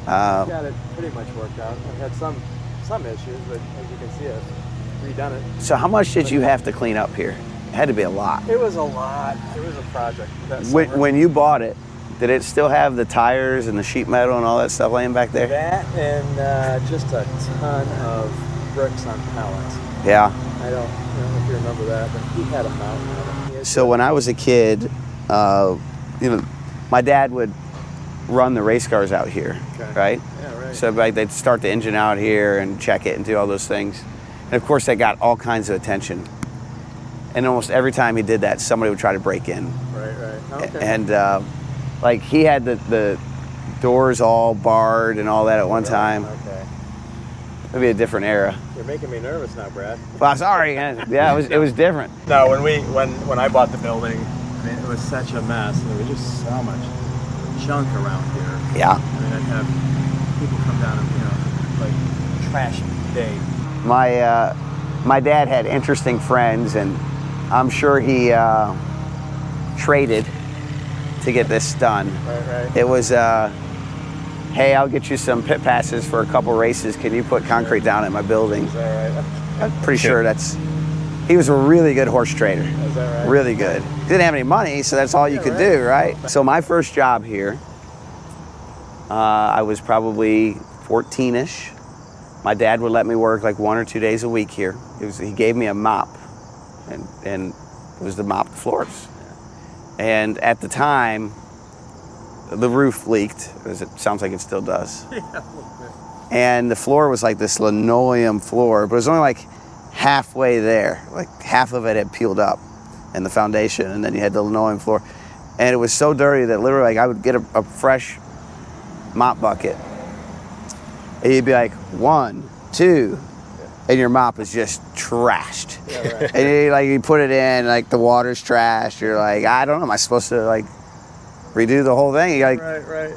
I've got it pretty much worked out. I've had some issues, but as you can see, I've redone it. So how much did you have to clean up here? It had to be a lot. It was a lot. It was a project. That When you bought it, did it still have the tires and the sheet metal and all that stuff laying back there? That and just a ton of bricks on pallets. Yeah. I don't know if you remember that, but he had a mountain of it. So when I was a kid, my dad would run the race cars out here, Okay. right? Yeah, right. So like they'd start the engine out here and check it and do all those things. And of course they got all kinds of attention. And almost every time he did that, somebody would try to break in. Right. Okay. And like he had the doors all barred and all that at one time. Okay. It'd be a different era. You're making me nervous now, Brad. Well, sorry. Yeah, it was different. No, when I bought the building, I mean, it was such a mess. There was just so much junk around here. Yeah. I mean, I'd have people come down and, like trash day. My dad had interesting friends, and I'm sure he traded to get this done. Right. It was, hey, I'll get you some pit passes for a couple races. Can you put concrete down at my building? Is that right? I'm pretty sure he was a really good horse trader. Is that right? Really good. He didn't have any money, so that's all you could do, right? So my first job here, I was probably 14-ish. My dad would let me work like 1 or 2 days a week here. He gave me a mop, and it was to mop the floors. And at the time, the roof leaked, as it sounds like it still does. Yeah, a little bit. And the floor was like this linoleum floor, but it was only like halfway there. Like half of it had peeled up in the foundation, and then you had the linoleum floor. And it was so dirty that literally like I would get a fresh mop bucket, and you'd be like, 1, 2, and your mop is just trashed. Yeah, right. And you put it in, like the water's trashed. You're like, I don't know, am I supposed to like redo the whole thing? You're like, Right.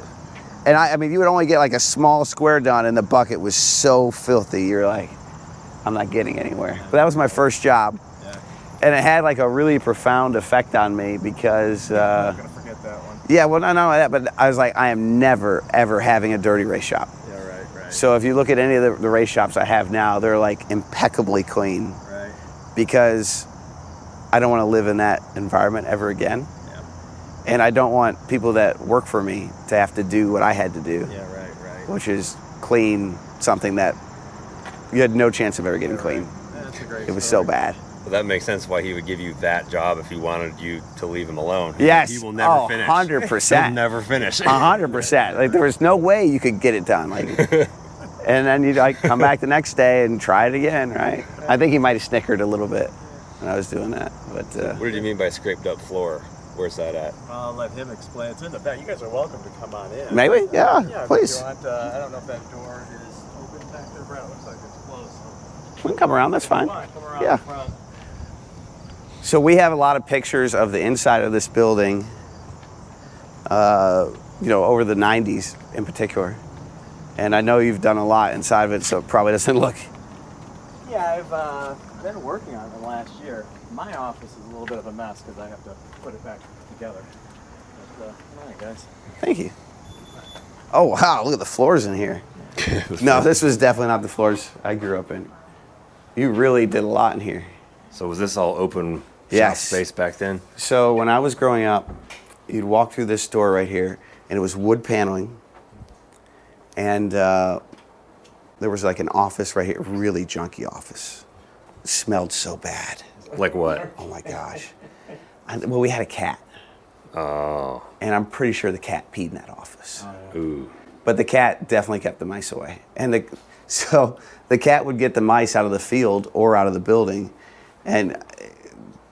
and I mean, you would only get like a small square done, and the bucket was so filthy. You're like, I'm not getting anywhere. But that was my first job. Yeah. And it had like a really profound effect on me because, I'm not gonna forget that one. yeah, well, not only that, but I was like, I am never, ever having a dirty race shop. Yeah, right. So if you look at any of the race shops I have now, they're like impeccably clean Right. because I don't want to live in that environment ever again. Yeah. And I don't want people that work for me to have to do what I had to do, Yeah, right. which is clean something that you had no chance of ever getting clean. Yeah, that's a great It was story. so bad. Well, that makes sense why he would give you that job if he wanted you to leave him alone. Yes. He will never Oh, finish. 100%. He'll never finish. 100%. Like there was no way you could get it done. Like, and then you'd like come back the next day and try it again, right? I think he might have snickered a little bit when I was doing that. But What did you mean by scraped up floor? Where's that at? I'll let him explain. It's in the back. You guys are welcome to come on in. maybe, yeah, Yeah, please. If you want, I don't know if that door is open back there, Brad. It looks like it's closed. So We can come around. That's fine. come around Yeah. the front. So we have a lot of pictures of the inside of this building, over the 90s in particular. And I know you've done a lot inside of it, so it probably doesn't look. Yeah, I've been working on it the last year. My office is a little bit of a mess because I have to put it back together. But, all right, guys. Thank you. Oh, wow, look at the floors in here. No, this was definitely not the floors I grew up in. You really did a lot in here. So was this all open Yes. shop space back then? So when I was growing up, you'd walk through this door right here, and it was wood paneling. And there was like an office right here, really junky office. It smelled so bad. Like what? Oh my gosh. Well, we had a cat, Oh. and I'm pretty sure the cat peed in that office. Ooh. But the cat definitely kept the mice away. And so the cat would get the mice out of the field or out of the building, and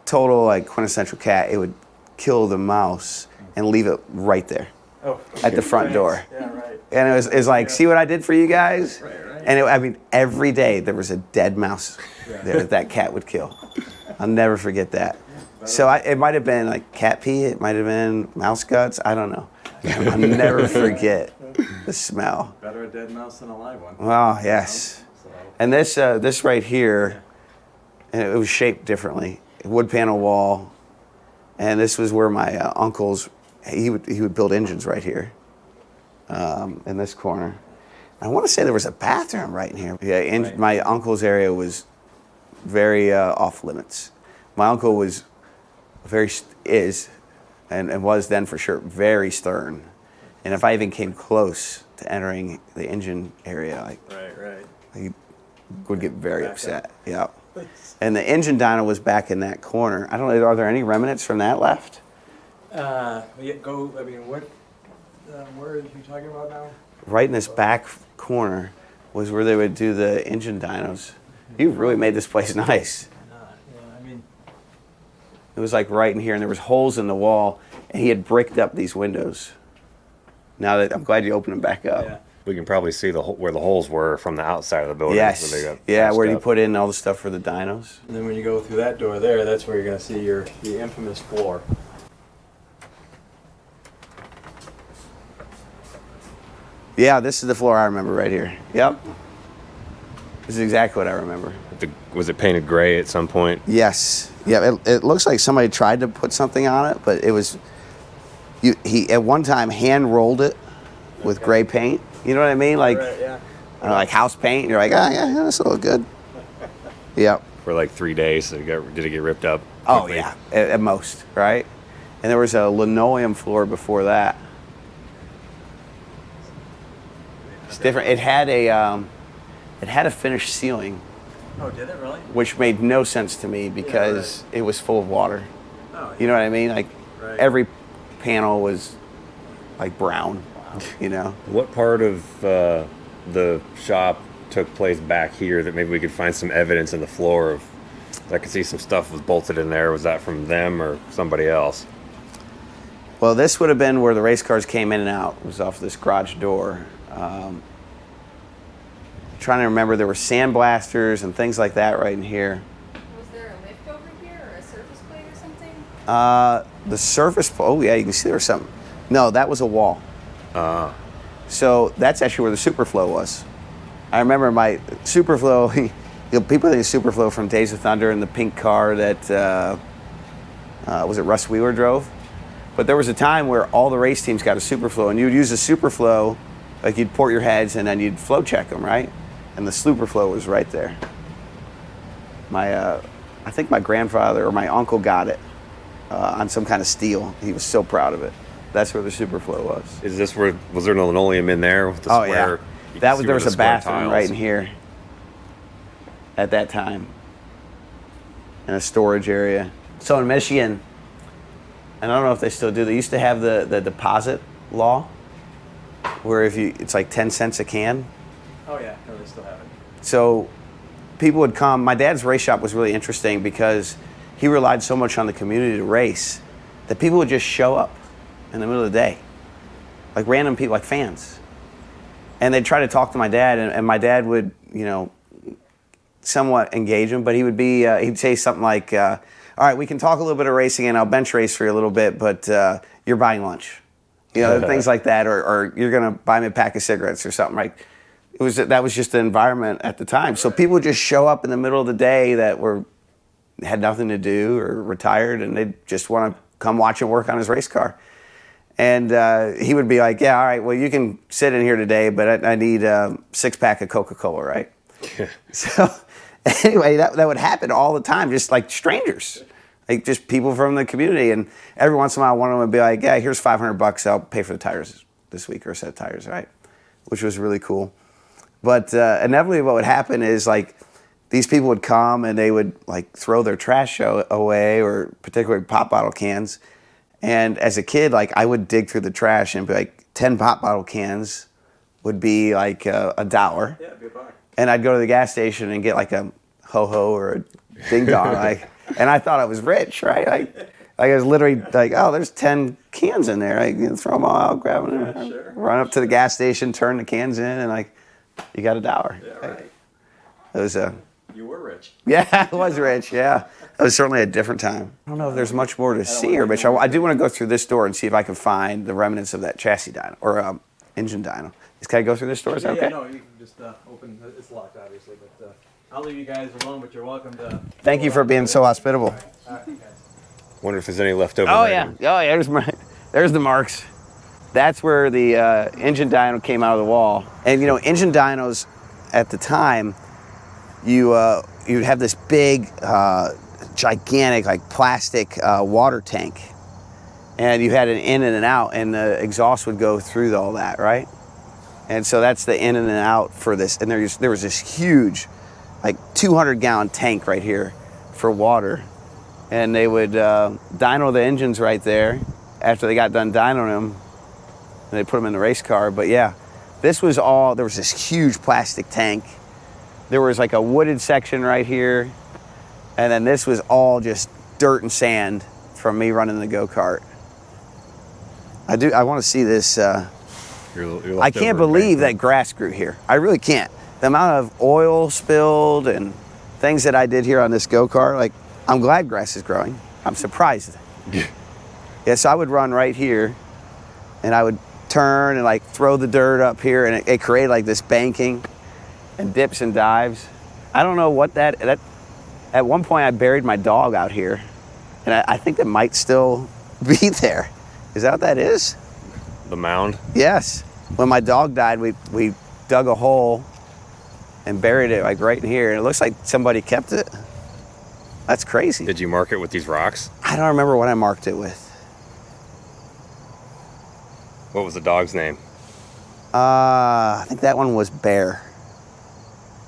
total like quintessential cat, it would kill the mouse and leave it right there at the front door. Yeah, right. And it was like, see what I did for you guys? And every day there was a dead mouse there that cat would kill. I'll never forget that. So it might have been like cat pee. It might have been mouse guts. I don't know. I'll never forget the smell. Better a dead mouse than a live one. Oh, yes. So, And this right here, and it was shaped differently. Wood panel wall. And this was where my uncle's, he would build engines right here, in this corner. I want to say there was a bathroom right in here. Yeah, Right. My uncle's area was very off limits. My uncle was and was then for sure, very stern. And if I even came close to entering the engine area, right. he would get very Back upset. up. Yeah. And the engine dyno was back in that corner. I don't know, are there any remnants from that left? Where are you talking about now? Right in this back corner was where they would do the engine dynos. You really made this place nice. It was like right in here, and there was holes in the wall, and he had bricked up these windows. Now that I'm glad you opened them back up. Yeah. We can probably see where the holes were from the outside of the building. Yes. Where they got Yeah, patched where you up. put in all the stuff for the dynos. And then when you go through that door there, that's where you're going to see the infamous floor. Yeah, this is the floor I remember right here. Yep. This is exactly what I remember. Was it painted gray at some point? Yes. Yeah, it looks like somebody tried to put something on it, but it was, he at one time hand rolled it with gray paint. You know what I mean? Like, Right, yeah. like house paint. And you're like, oh, yeah, that's a little good. Yep. For like 3 days, did it get ripped up? Oh, quickly? yeah, at most, right? And there was a linoleum floor before that. It's different. It had a finished ceiling, Oh, did it really? which made no sense to me because it was full of water. Oh, You know what I mean? Like Right. every panel was like brown. You know? What part of the shop took place back here that maybe we could find some evidence in the floor of? I could see some stuff was bolted in there. Was that from them or somebody else? Well, this would have been where the race cars came in and out. It was off this garage door. Trying to remember, there were sandblasters and things like that right in here. Was there a lift over here or a surface plate or something? The surface, oh yeah, you can see there was something. No, that was a wall. So that's actually where the Superflow was. I remember my Superflow, people think Superflow from Days of Thunder and the pink car that, was it Russ Wheeler drove? But there was a time where all the race teams got a Superflow, and you would use a Superflow, like you'd port your heads and then you'd flow check them, right? And the Superflow was right there. I think my grandfather or my uncle got it on some kind of steel. He was so proud of it. That's where the Superflow was. Is this where, was there no linoleum in there with the Oh square? yeah, there was a square bathroom tiles. right in here at that time, and a storage area. So in Michigan, and I don't know if they still do, they used to have the deposit law, where it's like 10 cents a can. Oh, yeah. No, they still have it. So people would come. My dad's race shop was really interesting because he relied so much on the community to race that people would just show up in the middle of the day, like random people, like fans. And they'd try to talk to my dad, and my dad would, somewhat engage him, but he would be, he'd say something like, all right, we can talk a little bit of racing and I'll bench race for you a little bit, but you're buying lunch. Things like that, or you're gonna buy me a pack of cigarettes or something, right? That was just the environment at the time. So people would just show up in the middle of the day that had nothing to do or retired, and they just want to come watch him work on his race car. And he would be like, yeah, all right, well, you can sit in here today, but I need a 6-pack of Coca-Cola, right? So anyway, that would happen all the time, just like strangers, like just people from the community. And every once in a while, one of them would be like, yeah, here's $500. I'll pay for the tires this week, or a set of tires, right? Which was really cool. But inevitably what would happen is like these people would come and they would like throw their trash away, or particularly pop bottle cans. And as a kid, like I would dig through the trash and be like 10 pop bottle cans would be like $1. Yeah, it'd be a buck. And I'd go to the gas station and get like a ho-ho or a ding-dong. And I thought I was rich, right? Like I was literally like, oh, there's 10 cans in there. I can throw them all out, grab them, Sure. run up to the gas station, turn the cans in, and like, you got $1. Yeah, right. It was You were rich. Yeah, I was rich, yeah. It was certainly a different time. I don't know if there's much more to see here, but I do want to go through this door and see if I can find the remnants of that chassis dyno, or engine dyno. Can I go through this door? Is that okay? Yeah, no, you can just open, it's locked obviously, but I'll leave you guys alone, but you're welcome to... Thank you for being so hospitable. All right, guys. Wonder if there's any left over. Oh yeah, there's the marks. That's where the engine dyno came out of the wall. And you know, engine dynos at the time, you'd have this big, gigantic, like plastic water tank, and you had an in and an out, and the exhaust would go through all that, right? And so that's the in and an out for this. And there was this huge, like 200-gallon tank right here for water, and they would dyno the engines right there. After they got done dynoing them, they put them in the race car. But yeah, this was all, there was this huge plastic tank. There was like a wooded section right here. And then this was all just dirt and sand from me running the go-kart. I want to see this. I can't believe that grass grew here. I really can't. The amount of oil spilled and things that I did here on this go-kart, like, I'm glad grass is growing. I'm surprised. Yeah, so I would run right here, and I would turn and like throw the dirt up here, and it created like this banking and dips and dives. I don't know what that at one point I buried my dog out here, and I think it might still be there. Is that what that is? The mound? Yes. When my dog died, we dug a hole and buried it like right in here, and it looks like somebody kept it. That's crazy. Did you mark it with these rocks? I don't remember what I marked it with. What was the dog's name? I think that one was Bear.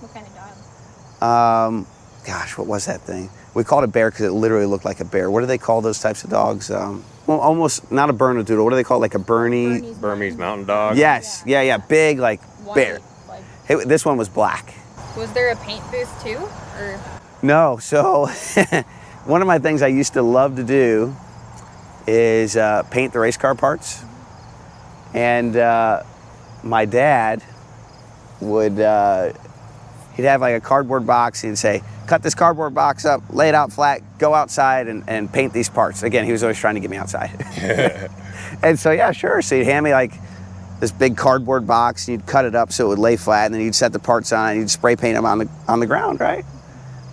What kind of dog? Gosh, what was that thing? We called it Bear because it literally looked like a bear. What do they call those types of dogs? Well, almost not a Bernedoodle. What do they call it? Like a Burmese mountain dog? Yes, yeah, big like White, bear. like- Hey, this one was black. Was there a paint booth too, or? No, so one of my things I used to love to do is paint the race car parts. And my dad would, he'd have like a cardboard box. He'd say, cut this cardboard box up, lay it out flat, go outside and paint these parts. Again, he was always trying to get me outside. And so, yeah, sure. So he'd hand me like this big cardboard box, and you'd cut it up so it would lay flat, and then you'd set the parts on it, and you'd spray paint them on the ground, right?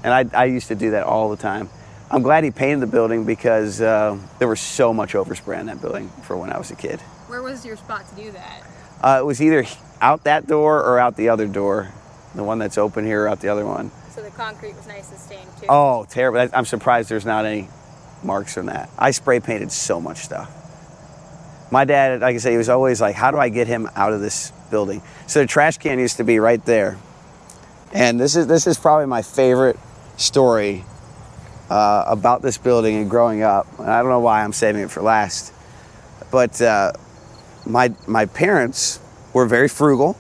And I used to do that all the time. I'm glad he painted the building because there was so much overspray in that building for when I was a kid. Where was your spot to do that? It was either out that door or out the other door, the one that's open here or out the other one. So the concrete was nice and stained too. Oh, terrible. I'm surprised there's not any marks from that. I spray painted so much stuff. My dad, like I say, he was always like, how do I get him out of this building? So the trash can used to be right there. And this is probably my favorite story about this building and growing up. And I don't know why I'm saving it for last. But my parents were very frugal.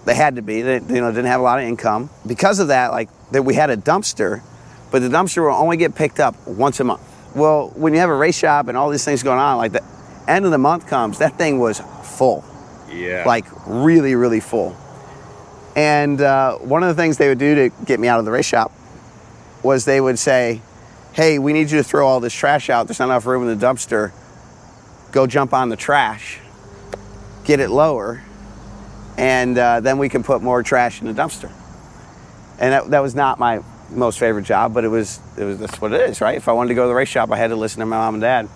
They had to be. They didn't have a lot of income. Because of that, we had a dumpster, but the dumpster will only get picked up once a month. Well, when you have a race shop and all these things going on, like the end of the month comes, that thing was full. Yeah. Like really, really full. And one of the things they would do to get me out of the race shop was they would say, hey, we need you to throw all this trash out. There's not enough room in the dumpster. Go jump on the trash, get it lower, and then we can put more trash in the dumpster. And that was not my most favorite job, but that's what it is, right? If I wanted to go to the race shop, I had to listen to my mom and dad.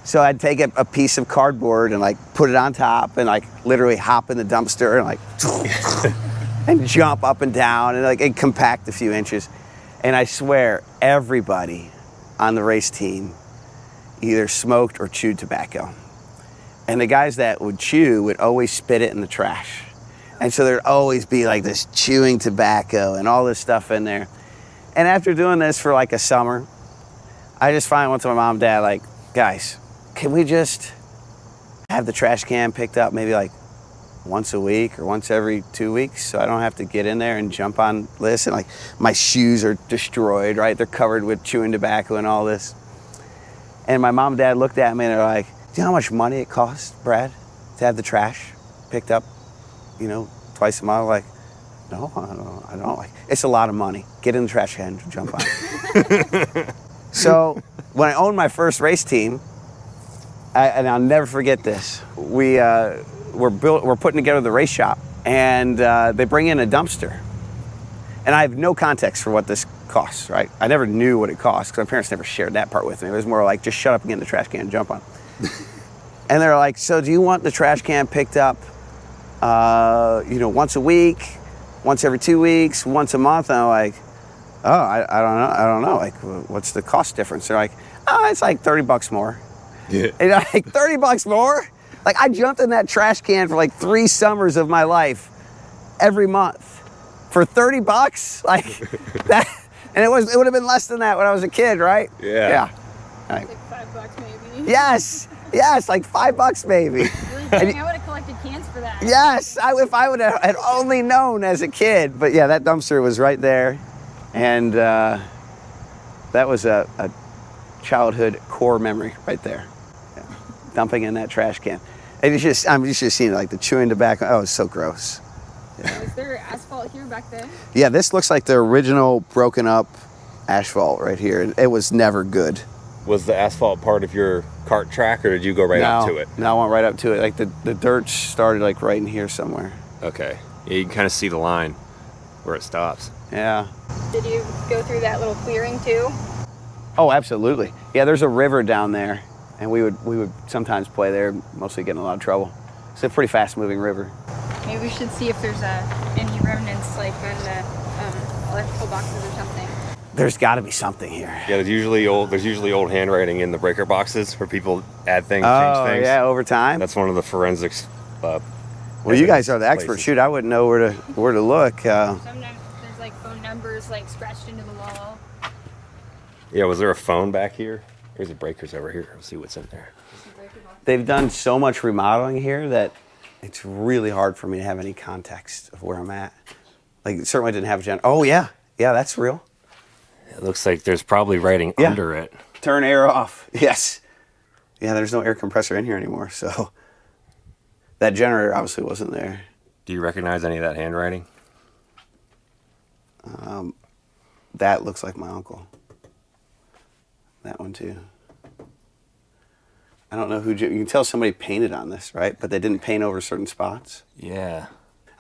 So I'd take a piece of cardboard and put it on top and literally hop in the dumpster and and jump up and down and compact a few inches. And I swear everybody on the race team either smoked or chewed tobacco. And the guys that would chew would always spit it in the trash. And so there'd always be this chewing tobacco and all this stuff in there. And after doing this for a summer, I just finally went to my mom and dad, guys, can we just have the trash can picked up maybe once a week or once every 2 weeks so I don't have to get in there and jump on this? And my shoes are destroyed, right? They're covered with chewing tobacco and all this. And my mom and dad looked at me and they're like, do you know how much money it costs, Brad, to have the trash picked up, twice a month? No, I don't like. It's a lot of money. Get in the trash can, jump on it. So when I owned my first race team, and I'll never forget this. We're putting together the race shop, and they bring in a dumpster, and I have no context for what this costs. Right? I never knew what it cost because my parents never shared that part with me. It was more like just shut up and get in the trash can and jump on it. And they're like, so do you want the trash can picked up, once a week, once every 2 weeks, once a month? And I'm like, oh, I don't know. Like, what's the cost difference? They're like, oh, it's like $30 more. Yeah. And I'm like, $30 more? Like, I jumped in that trash can for like 3 summers of my life every month for $30. Like that, and it would have been less than that when I was a kid, right? Yeah. Yeah. Like $5 maybe. Yes, like $5 maybe. Really dang, I would have collected cans for that. Yes, if I would have had only known as a kid. But yeah, that dumpster was right there. And that was a childhood core memory right there. Yeah. Dumping in that trash can. And I'm just seeing like the chewing tobacco. Oh, it's so gross. Yeah. Was there asphalt here back then? Yeah, this looks like the original broken up asphalt right here. It was never good. Was the asphalt part of your kart track, or did you go right up to it? No, I went right up to it. Like the dirt started like right in here somewhere. Okay. Yeah, you can kind of see the line where it stops. Yeah. Did you go through that little clearing too? Oh, absolutely. Yeah, there's a river down there, and we would sometimes play there, mostly get in a lot of trouble. It's a pretty fast-moving river. Maybe we should see if there's any remnants like on the electrical boxes or something. There's got to be something here. Yeah, there's usually old handwriting in the breaker boxes where people add things, Oh, change things. yeah, over time. That's one of the forensics. Well, you guys are the experts. places. Shoot, I wouldn't know where to look. Sometimes there's like phone numbers like scratched into the wall. Yeah, was there a phone back here? There's the breakers over here. Let's see what's in there. They've done so much remodeling here that it's really hard for me to have any context of where I'm at. Like, it certainly didn't have a Oh, yeah, that's real. It looks like there's probably writing Yeah. under it. Turn air off. Yes. Yeah, there's no air compressor in here anymore, so that generator obviously wasn't there. Do you recognize any of that handwriting? That looks like my uncle. That one too. I don't know who. You can tell somebody painted on this, right? But they didn't paint over certain spots. Yeah.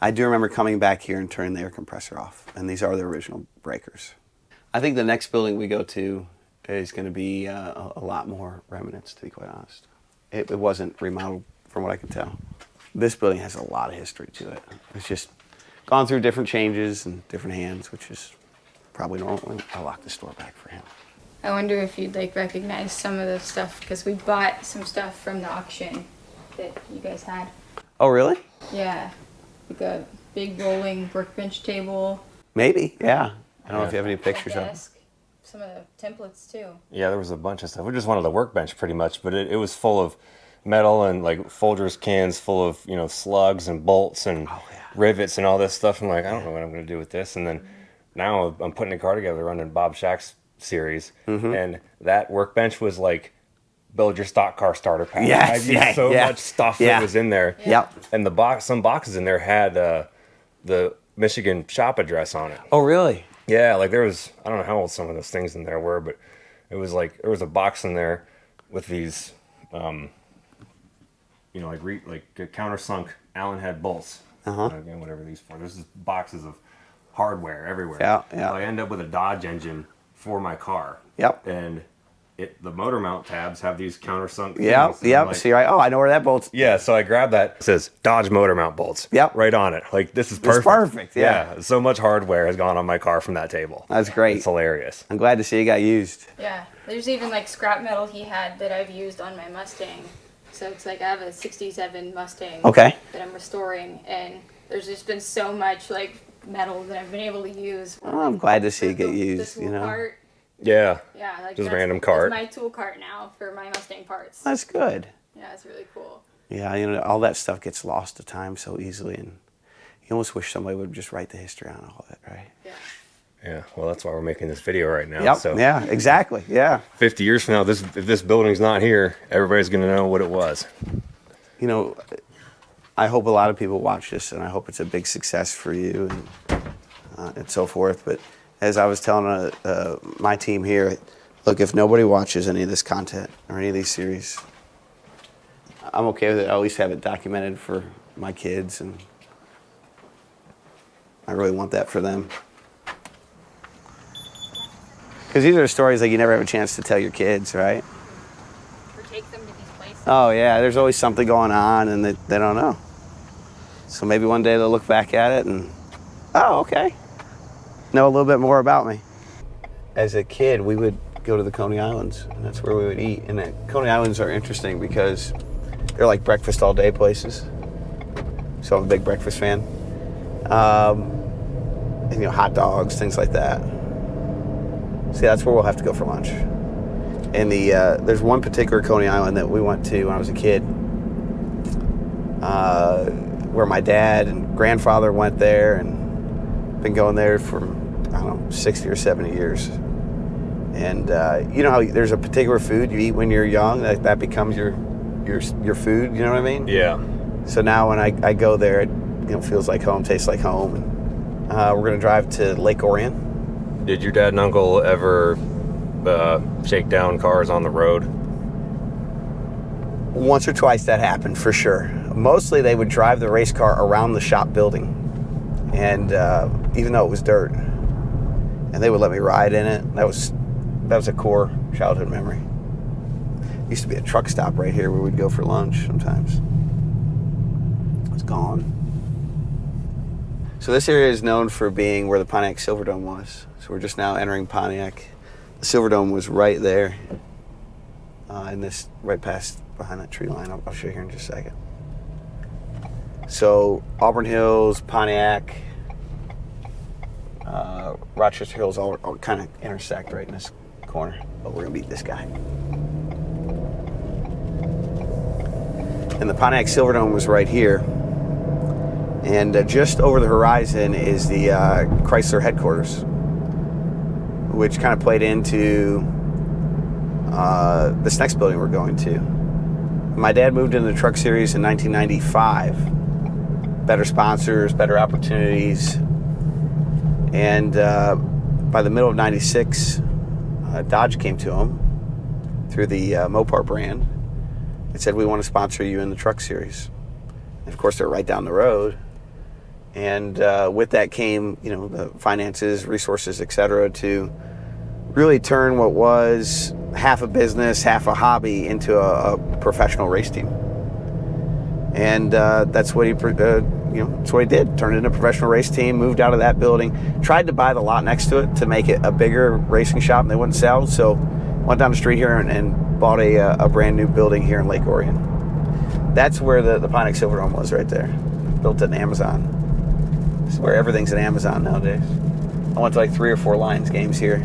I do remember coming back here and turning the air compressor off, and these are the original breakers. I think the next building we go to is going to be a lot more remnants, to be quite honest. It wasn't remodeled from what I can tell. This building has a lot of history to it. It's just gone through different changes and different hands, which is probably normal. I'll lock the store back for him. I wonder if you'd like recognize some of the stuff because we bought some stuff from the auction that you guys had. Oh, really? Yeah, like a big rolling workbench table. Maybe, yeah. I don't know if you have any a pictures of it. desk, some of the templates too. Yeah, there was a bunch of stuff. We just wanted a workbench pretty much, but it was full of metal and like Folgers cans full of, slugs and bolts and rivets and all this stuff. I'm like, I don't know what I'm going to do with this. And then now I'm putting a car together running Bob Shack's series. And that workbench was like, build your stock car starter pack. Yes, I used so much stuff that was in there. Yep. And some boxes in there had the Michigan shop address on it. Oh, really? Yeah, like there was, I don't know how old some of those things in there were, but it was like, there was a box in there with these, like countersunk Allen head bolts. Again, whatever these for. There's just boxes of hardware everywhere. Yeah. So I end up with a Dodge engine for my car. Yep. And the motor mount tabs have these countersunk Yep. things. And I'm like, So you're like, oh, I know where that bolt's. yeah, so I grabbed that. It says Dodge motor mount bolts. Yep. Right on it. Like, this is perfect. It's perfect, yeah. So much hardware has gone on my car from that table. That's great. It's hilarious. I'm glad to see it got used. Yeah, there's even like scrap metal he had that I've used on my Mustang. So it's like I have a 67 Mustang Okay. that I'm restoring, and there's just been so much like metal that I've been able to use. Well, I'm glad to see it get The used, tool cart. Yeah. Yeah, like Just that's- random cart. That's my tool cart now for my Mustang parts. That's good. Yeah, it's really cool. Yeah, all that stuff gets lost to time so easily, and you almost wish somebody would just write the history on all of it, right? Yeah. Yeah. Well, that's why we're making this video right now. Yep. So Yeah, exactly. Yeah. 50 years from now, if this building's not here, everybody's going to know what it was. I hope a lot of people watch this, and I hope it's a big success for you. And and so forth. But as I was telling my team here, look, if nobody watches any of this content or any of these series, I'm okay with it. I always have it documented for my kids, and I really want that for them. Because these are stories like you never have a chance to tell your kids, right? Or take them to these places. Oh yeah, there's always something going on and they don't know. So maybe one day they'll look back at it and, oh, okay. Know a little bit more about me. As a kid, we would go to the Coney Islands, and that's where we would eat. And the Coney Islands are interesting because they're like breakfast all day places. So I'm a big breakfast fan. And, you know, hot dogs, things like that. See, that's where we'll have to go for lunch. And there's one particular Coney Island that we went to when I was a kid, where my dad and grandfather went there, and been going there for, I don't know, 60 or 70 years. And you know how there's a particular food you eat when you're young, that becomes your food, you know what I mean? Yeah. So now when I go there, it feels like home, tastes like home. And we're going to drive to Lake Orion. Did your dad and uncle ever shake down cars on the road? Once or twice that happened, for sure. Mostly they would drive the race car around the shop building, and even though it was dirt, and they would let me ride in it. That was a core childhood memory. Used to be a truck stop right here where we'd go for lunch sometimes. It's gone. So this area is known for being where the Pontiac Silverdome was. So we're just now entering Pontiac. The Silverdome was right there, in this, right past, behind that tree line. I'll show you here in just a second. So Auburn Hills, Pontiac, Rochester Hills all kind of intersect right in this corner. But we're gonna beat this guy. And the Pontiac Silverdome was right here. And just over the horizon is the Chrysler headquarters, which kind of played into this next building we're going to. My dad moved into the Truck Series in 1995. Better sponsors, better opportunities. And by the middle of 96, Dodge came to him through the Mopar brand and said, we want to sponsor you in the Truck Series. And of course, they're right down the road. And with that came, the finances, resources, et cetera, to really turn what was half a business, half a hobby into a professional race team. And that's what he, that's what he did. Turned it into a professional race team, moved out of that building, tried to buy the lot next to it to make it a bigger racing shop, and they wouldn't sell. So went down the street here and bought a brand new building here in Lake Orion. That's where the Pontiac Silverdome was, right there. Built at Amazon. This is where everything's at Amazon nowadays. I went to like 3 or 4 Lions games here.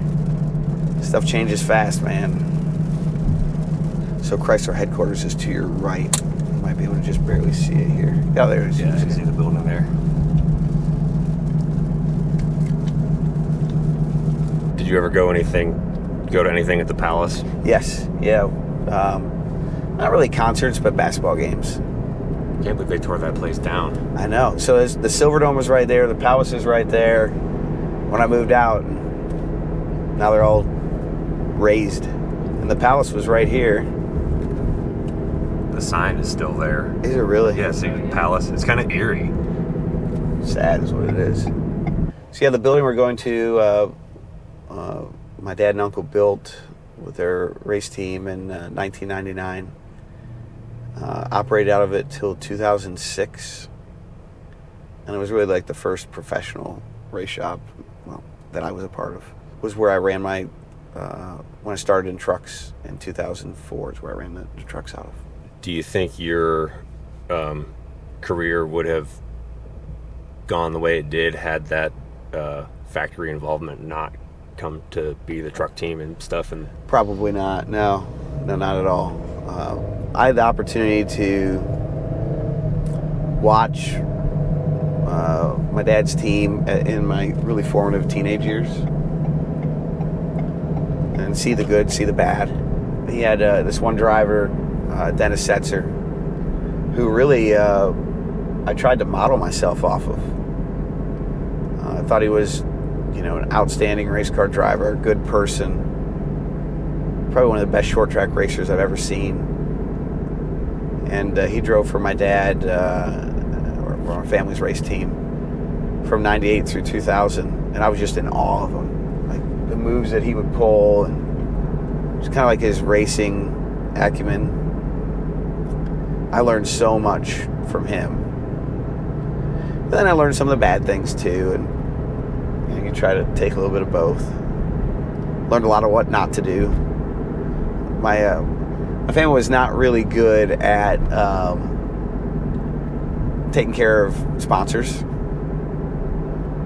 Stuff changes fast, man. So Chrysler headquarters is to your right. You might be able to just barely see it here. Oh, there it is. Yeah, I can see the building there. Did you ever go to anything at the Palace? Yes, yeah. Not really concerts, but basketball games. Can't believe they tore that place down. I know. So the Silverdome was right there. The Palace is right there. When I moved out, now they're all raised. And the Palace was right here. The sign is still there. Is it really? Yeah, see, Palace. It's kind of eerie. Sad is what it is. So yeah, the building we're going to, my dad and uncle built with their race team in 1999. Operated out of it till 2006. And it was really like the first professional race shop, that I was a part of. It was where I ran my, when I started in trucks in 2004 is where I ran the trucks out of. Do you think your career would have gone the way it did had that factory involvement not come to be the truck team and stuff? And Probably not. No, not at all. I had the opportunity to watch my dad's team in my really formative teenage years and see the good, see the bad. He had this one driver, Dennis Setzer, who really I tried to model myself off of. I thought he was, you know, an outstanding race car driver, a good person, probably one of the best short track racers I've ever seen. And he drove for my dad, or our family's race team, from '98 through 2000, and I was just in awe of him, like the moves that he would pull, and it's kind of like his racing acumen. I learned so much from him. But then I learned some of the bad things too, and you know, you try to take a little bit of both. Learned a lot of what not to do. My family was not really good at taking care of sponsors.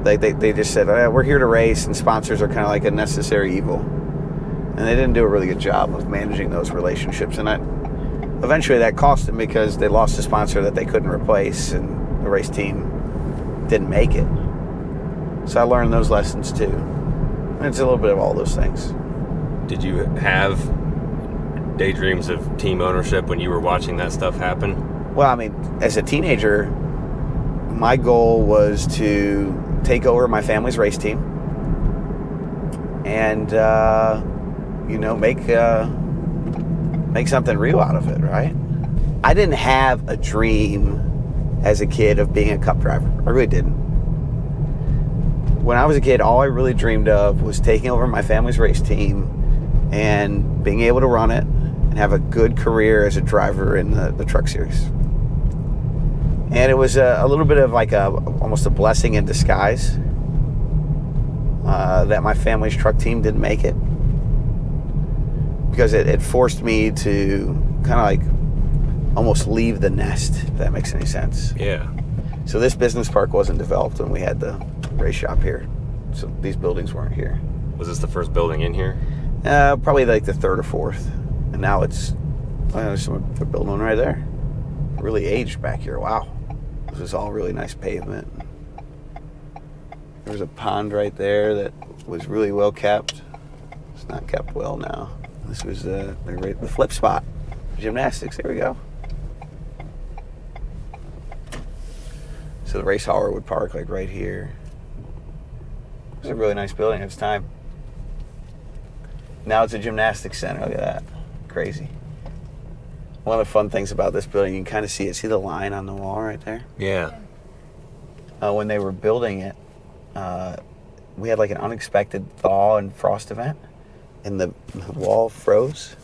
They just said, we're here to race, and sponsors are kind of like a necessary evil. And they didn't do a really good job of managing those relationships. And eventually that cost them, because they lost a sponsor that they couldn't replace, and the race team didn't make it. So I learned those lessons too. And it's a little bit of all those things. Did you have daydreams of team ownership when you were watching that stuff happen? Well, I mean, as a teenager, my goal was to take over my family's race team and, you know, make something real out of it, right? I didn't have a dream as a kid of being a cup driver. I really didn't. When I was a kid, all I really dreamed of was taking over my family's race team and being able to run it and have a good career as a driver in the truck series. And it was a little bit of like almost a blessing in disguise that my family's truck team didn't make it, because it forced me to kind of like almost leave the nest, if that makes any sense. Yeah. So this business park wasn't developed when we had the race shop here. So these buildings weren't here. Was this the first building in here? Probably like the third or fourth. And now it's, there's a building one right there. Really aged back here, wow. This is all really nice pavement. There was a pond right there that was really well kept. It's not kept well now. This was the flip spot. Gymnastics, there we go. So the race hauler would park like right here. It was a really nice building at its time. Now it's a gymnastics center, look at that. Crazy. One of the fun things about this building, you can kind of see it. See the line on the wall right there? Yeah. When they were building it, we had like an unexpected thaw and frost event, and the wall froze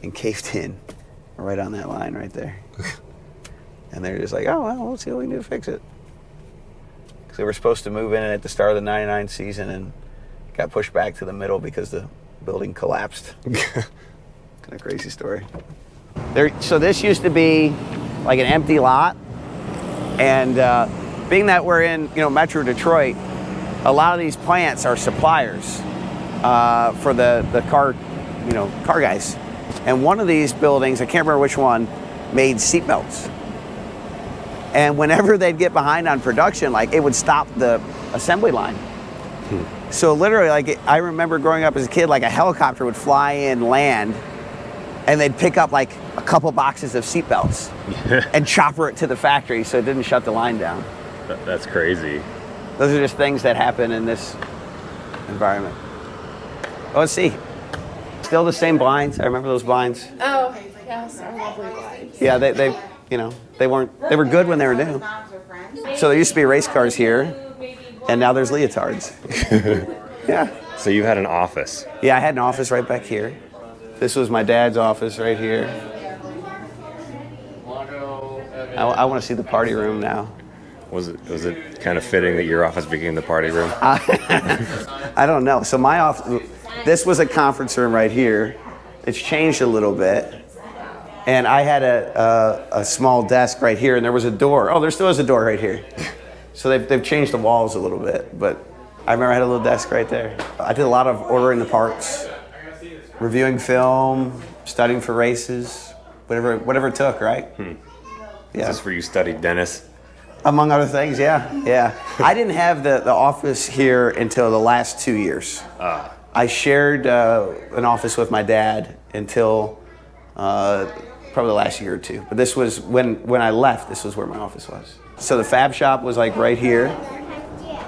and caved in right on that line right there. And they're just like, oh, well, let's see what we can do to fix it. Because they were supposed to move in at the start of the '99 season and got pushed back to the middle because the building collapsed. Kind of crazy story. So this used to be like an empty lot, and being that we're in, you know, Metro Detroit, a lot of these plants are suppliers for the car, you know, car guys. And one of these buildings, I can't remember which one, made seatbelts. And whenever they'd get behind on production, like, it would stop the assembly line. So literally, like, I remember growing up as a kid, like a helicopter would fly in, land, and they'd pick up like a couple boxes of seatbelts and chopper it to the factory so it didn't shut the line down. That's crazy. Those are just things that happen in this environment. Oh, let's see. Still the same blinds. I remember those blinds. Oh, yes, our lovely blinds. Yeah, they you know, they were good when they were new. So there used to be race cars here, and now there's leotards. Yeah. So you had an office. Yeah, I had an office right back here. This was my dad's office right here. I want to see the party room now. Was it kind of fitting that your office became the party room? I don't know. So my office, this was a conference room right here. It's changed a little bit. And I had a small desk right here, and there was a door. Oh, there still is a door right here. So they've changed the walls a little bit, but I remember I had a little desk right there. I did a lot of ordering the parts, reviewing film, studying for races, whatever it took, right? Yeah. Is this where you studied Dennis? Among other things, yeah. I didn't have the office here until the last 2 years. I shared an office with my dad until probably the last year or two. But this was, when I left, this was where my office was. So the fab shop was like right here.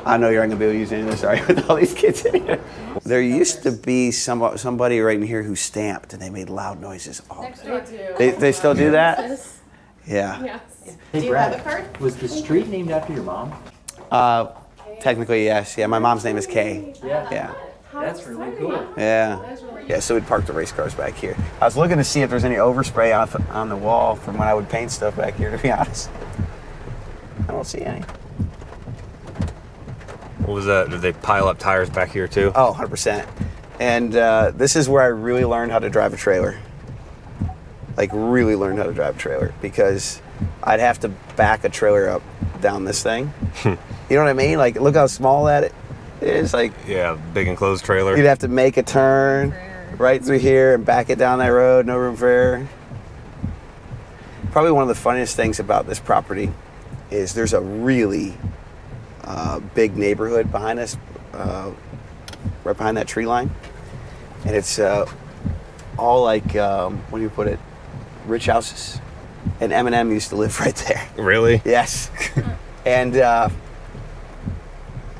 I know you're not going to be able to use any of this, sorry, with all these kids in here. There used to be somebody right in here who stamped, and they made loud noises all day. They still do that? Yeah. Yes. Hey, Do you Brad, have a card? was the street named after your mom? Technically, yes. Yeah, my mom's name is Kay. Yeah. Yeah. That's really cool. Yeah. Yeah, so we'd park the race cars back here. I was looking to see if there's any overspray on the wall from when I would paint stuff back here, to be honest. I don't see any. What was that? Did they pile up tires back here too? Oh, 100%. And this is where I really learned how to drive a trailer. Like, really learned how to drive a trailer, because I'd have to back a trailer up down this thing. You know what I mean? Like, look how small that is. Like, Yeah, big enclosed trailer. you'd have to make a turn right through here and back it down that road, no room for error. Probably one of the funniest things about this property is there's a really big neighborhood behind us, right behind that tree line. And it's all like, what do you put it? Rich houses. And Eminem used to live right there. Really? Yes. And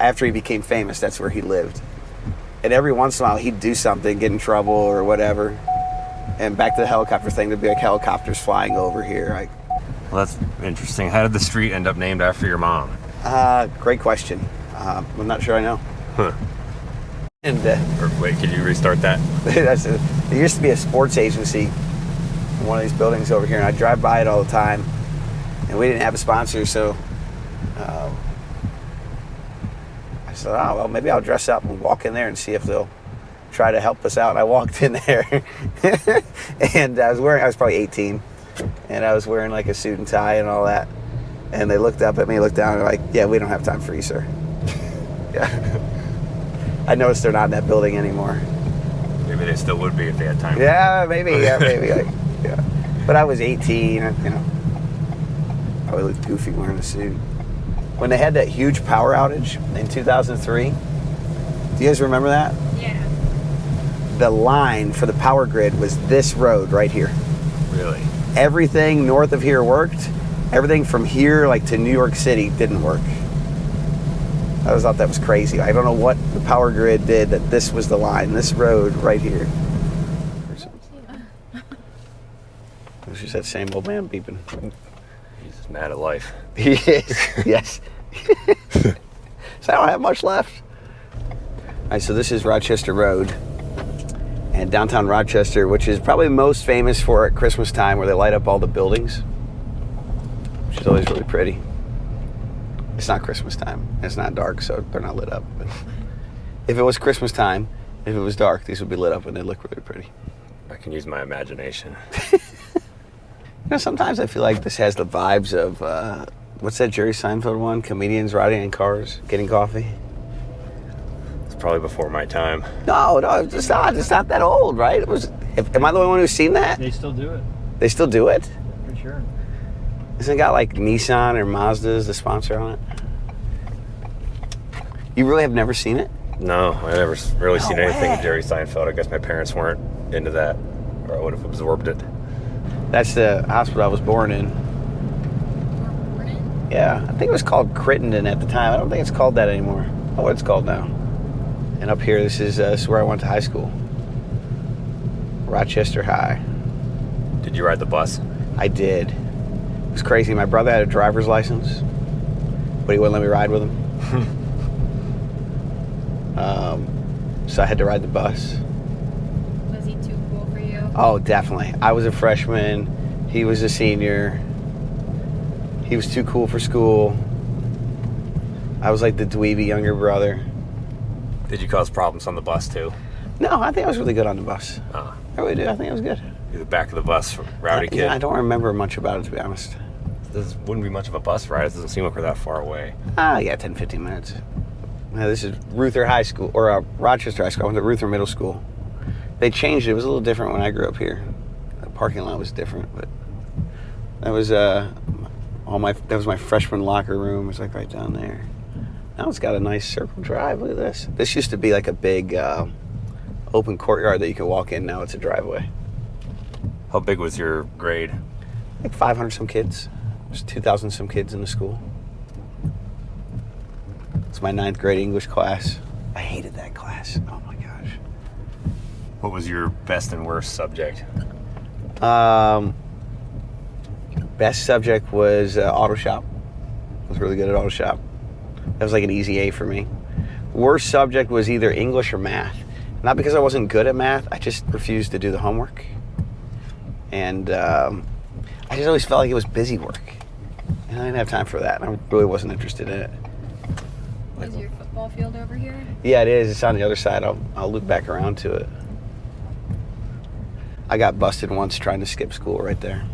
after he became famous, that's where he lived. And every once in a while, he'd do something, get in trouble or whatever. And back to the helicopter thing, there'd be like helicopters flying over here. Like, Well, that's interesting. How did the street end up named after your mom? great question. I'm not sure I know. Huh. And Or wait, could you restart that? there used to be a sports agency in one of these buildings over here, and I drive by it all the time. And we didn't have a sponsor, so I said, oh, well, maybe I'll dress up and walk in there and see if they'll try to help us out. And I walked in there, and I was probably 18, and I was wearing like a suit and tie and all that. And they looked up at me, looked down, and they're like, yeah, we don't have time for you, sir. Yeah. I noticed they're not in that building anymore. Maybe they still would be if they had time. Yeah, maybe. Yeah, maybe. Like, yeah. But I was 18, and, you know, I would look goofy wearing a suit. When they had that huge power outage in 2003, do you guys remember that? Yeah. The line for the power grid was this road right here. Really? Everything north of here worked. Everything from here, like to New York City, didn't work. I always thought that was crazy. I don't know what the power grid did, that this was the line, this road right here. It was just that same old man beeping. He's just mad at life. He is, yes. So I don't have much left. All right, so this is Rochester Road. And downtown Rochester, which is probably most famous for at Christmas time, where they light up all the buildings, which is always really pretty. It's not Christmas time. It's not dark, so they're not lit up. But if it was Christmas time, if it was dark, these would be lit up and they'd look really pretty. I can use my imagination. You know, sometimes I feel like this has the vibes of, what's that Jerry Seinfeld one? Comedians riding in cars, getting coffee. It's probably before my time. No, it's not. It's not that old, right? It was. Am I the only one who's seen that? They still do it, They still do it? for sure. Isn't it got like Nissan or Mazda as the sponsor on it? You really have never seen it? No, I never really seen anything way. with Jerry Seinfeld. I guess my parents weren't into that, or I would have absorbed it. That's the hospital I was born in. Yeah, I think it was called Crittenden at the time. I don't think it's called that anymore. I don't know what it's called now. And up here, this is where I went to high school. Rochester High. Did you ride the bus? I did. It was crazy. My brother had a driver's license, but he wouldn't let me ride with him. So I had to ride the bus. Was he too cool for you? Oh, definitely. I was a freshman. He was a senior. He was too cool for school. I was like the dweeby younger brother. Did you cause problems on the bus too? No, I think I was really good on the bus. Oh. I really do. I think I was good. You're the back of the bus, rowdy kid. Yeah, I don't remember much about it, to be honest. This wouldn't be much of a bus ride. It doesn't seem like we're that far away. Yeah, 10, 15 minutes. Now, this is Ruther High School, or Rochester High School. I went to Ruther Middle School. They changed it. It was a little different when I grew up here. The parking lot was different, but that was that was my freshman locker room. It was like right down there. Now it's got a nice circle drive. Look at this. This used to be like a big open courtyard that you could walk in. Now it's a driveway. How big was your grade? Like 500 some kids. There's 2,000 some kids in the school. It's my 9th grade English class. I hated that class. Oh my gosh. What was your best and worst subject? Best subject was auto shop. I was really good at auto shop. That was like an easy A for me. Worst subject was either English or math. Not because I wasn't good at math, I just refused to do the homework. And I just always felt like it was busy work. And I didn't have time for that, and I really wasn't interested in it. Is your football field over here? Yeah, it is. It's on the other side. I'll loop back around to it. I got busted once trying to skip school right there.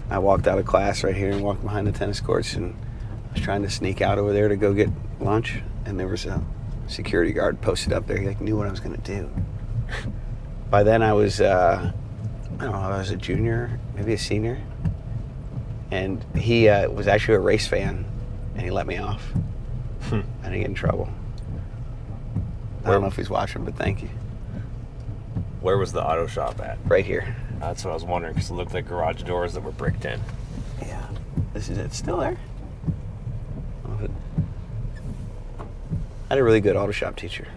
I walked out of class right here and walked behind the tennis courts, and I was trying to sneak out over there to go get lunch, and there was a security guard posted up there. He knew what I was going to do. By then I was, I don't know, I was a junior, maybe a senior, and he was actually a race fan, and he let me off. I didn't get in trouble. I don't know if he's watching, but thank you. Where was the auto shop at? Right here. That's what I was wondering, because it looked like garage doors that were bricked in. Yeah. This is it. Still there? I had a really good auto shop teacher.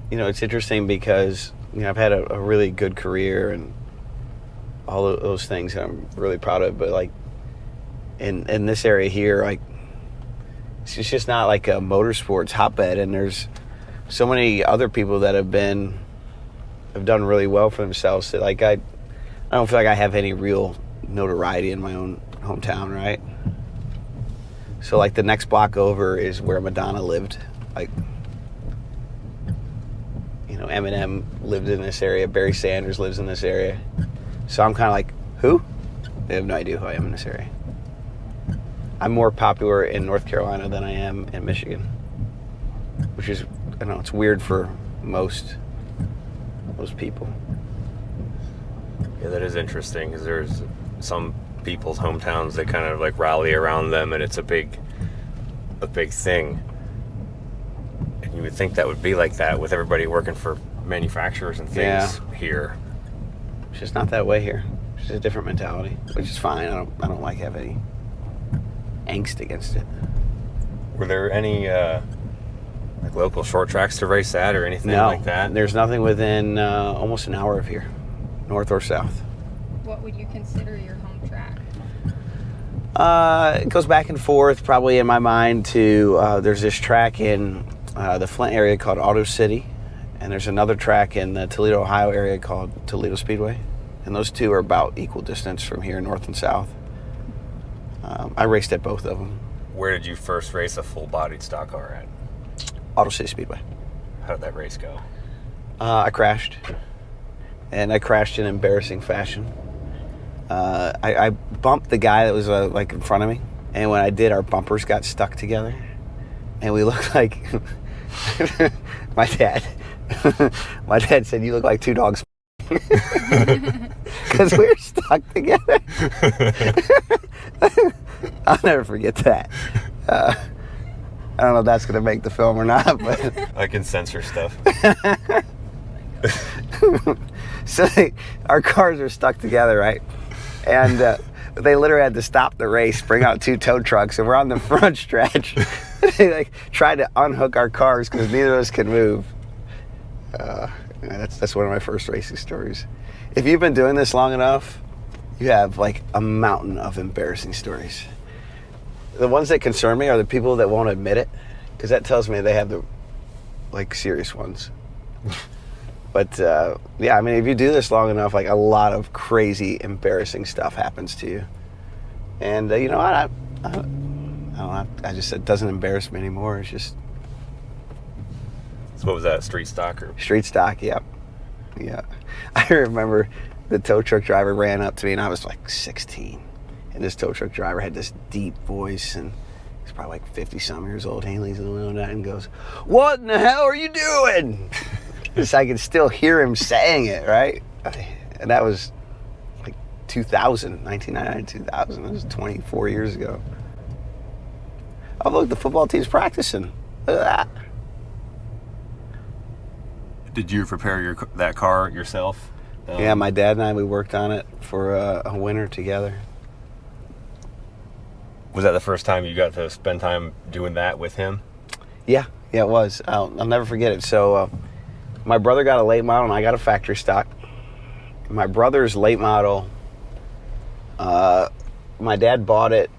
You know, it's interesting because, you know, I've had a really good career and all of those things that I'm really proud of, but like in this area here, like it's just not like a motorsports hotbed, and there's so many other people that have done really well for themselves that like I don't feel like I have any real notoriety in my own hometown, right? So like the next block over is where Madonna lived. Like, you know, Eminem lived in this area, Barry Sanders lives in this area. So I'm kind of like, who? They have no idea who I am in this area. I'm more popular in North Carolina than I am in Michigan, which is, I don't know, it's weird for most people. Yeah, that is interesting, because there's some people's hometowns that kind of like rally around them, and it's a big thing. And you would think that would be like that with everybody working for manufacturers and things here. It's just not that way here. It's just a different mentality, which is fine. I don't like have any angst against it. Were there any like local short tracks to race at or anything like that? There's nothing within almost an hour of here, north or south. What would you consider your home track? It goes back and forth, probably in my mind, to there's this track in the Flint area called Auto City, and there's another track in the Toledo, Ohio area called Toledo Speedway, and those two are about equal distance from here, north and south. I raced at both of them. Where did you first race a full-bodied stock car at? Auto City Speedway. How did that race go? I crashed, and I crashed in embarrassing fashion. I bumped the guy that was like in front of me, and when I did, our bumpers got stuck together, and we looked like my dad. My dad said, "You look like two dogs," because we were stuck together. I'll never forget that. I don't know if that's going to make the film or not, but I can censor stuff. So our cars are stuck together, right? And they literally had to stop the race, bring out two tow trucks, and we're on the front stretch. They like tried to unhook our cars because neither of us could move. That's one of my first racing stories. If you've been doing this long enough, you have like a mountain of embarrassing stories. The ones that concern me are the people that won't admit it, because that tells me they have the like serious ones. But yeah, I mean, if you do this long enough, like a lot of crazy, embarrassing stuff happens to you. And you know what? I don't know. I just said it doesn't embarrass me anymore. It's just. So what was that? Street stock or? Street stock, yep. Yeah. I remember the tow truck driver ran up to me, and I was like 16. And this tow truck driver had this deep voice, and he's probably like 50-some years old. He leans on that and goes, "What in the hell are you doing?" I could still hear him saying it, right? And that was like 2000, 1999, 2000. That was 24 years ago. Oh, look, the football team's practicing. Look at that. Did you prepare that car yourself? Yeah, my dad and I, we worked on it for a winter together. Was that the first time you got to spend time doing that with him? Yeah, it was. I'll never forget it. So my brother got a late model and I got a factory stock. My brother's late model, my dad bought it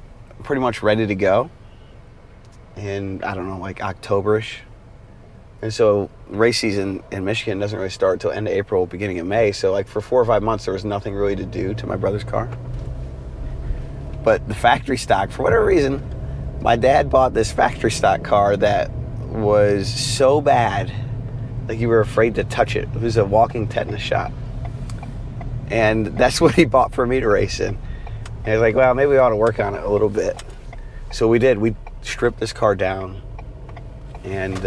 pretty much ready to go in, I don't know, like October-ish. And so race season in Michigan doesn't really start until end of April, beginning of May. So like for 4 or 5 months, there was nothing really to do to my brother's car. But the factory stock, for whatever reason, my dad bought this factory stock car that was so bad, like you were afraid to touch it. It was a walking tetanus shot. And that's what he bought for me to race in. And I was like, well, maybe we ought to work on it a little bit. So we did. We stripped this car down. And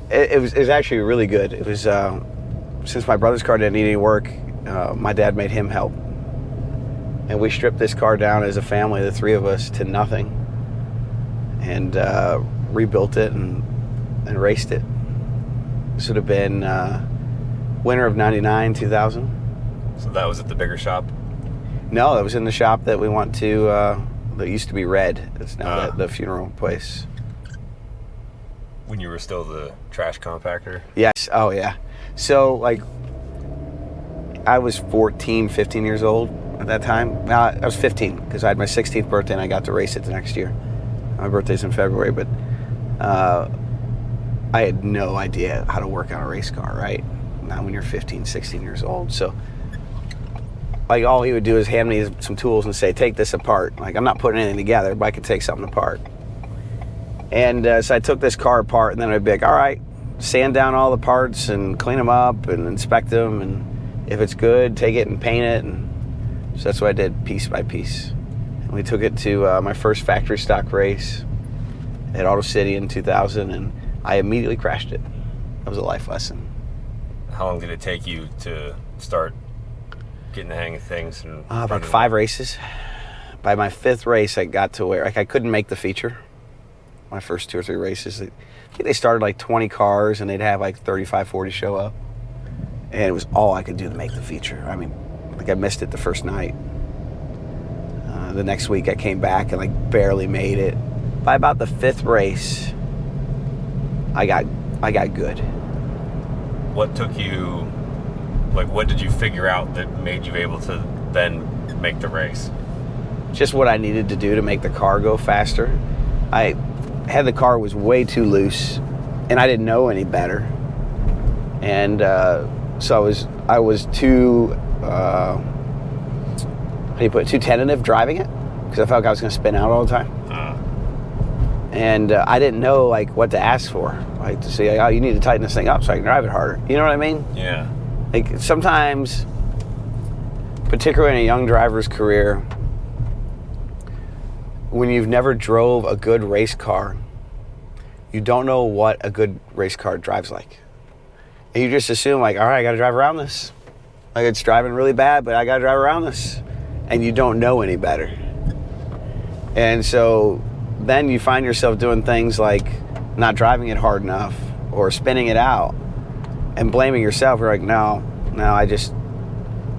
it was actually really good. It was, since my brother's car didn't need any work, my dad made him help. And we stripped this car down as a family, the three of us, to nothing. And rebuilt it and raced it. This would have been winter of 99, 2000. So that was at the bigger shop? No, that was in the shop that we went to, that used to be Red. It's now the funeral place. When you were still the trash compactor? Yes, oh yeah. So like, I was 14, 15 years old at that time. No, I was 15 because I had my 16th birthday and I got to race it the next year. My birthday's in February, but I had no idea how to work on a race car, right? Not when you're 15, 16 years old. So like all he would do is hand me some tools and say, take this apart. Like I'm not putting anything together, but I could take something apart. And so I took this car apart and then I'd be like, all right, sand down all the parts and clean them up and inspect them. And if it's good, take it and paint it. And so that's what I did piece by piece. And we took it to my first factory stock race at Auto City in 2000 and I immediately crashed it. That was a life lesson. How long did it take you to start getting the hang of things? And about 5 races. By my 5th race, I got to where like I couldn't make the feature. My first 2 or 3 races, I think they started like 20 cars and they'd have like 35, 40 show up. And it was all I could do to make the feature. I mean, like I missed it the first night. The next week I came back and like barely made it. By about the 5th race, I got good. What took you, like what did you figure out that made you able to then make the race? Just what I needed to do to make the car go faster. I had the car was way too loose and I didn't know any better. And so I was too, how do you put it, too tentative driving it because I felt like I was going to spin out all the time. And I didn't know like what to ask for, like to say, oh, you need to tighten this thing up so I can drive it harder. You know what I mean? Yeah. Like sometimes, particularly in a young driver's career, when you've never drove a good race car, you don't know what a good race car drives like. And you just assume like, all right, I got to drive around this. Like it's driving really bad, but I got to drive around this. And you don't know any better. And so then you find yourself doing things like not driving it hard enough or spinning it out and blaming yourself. You're like, no, I just,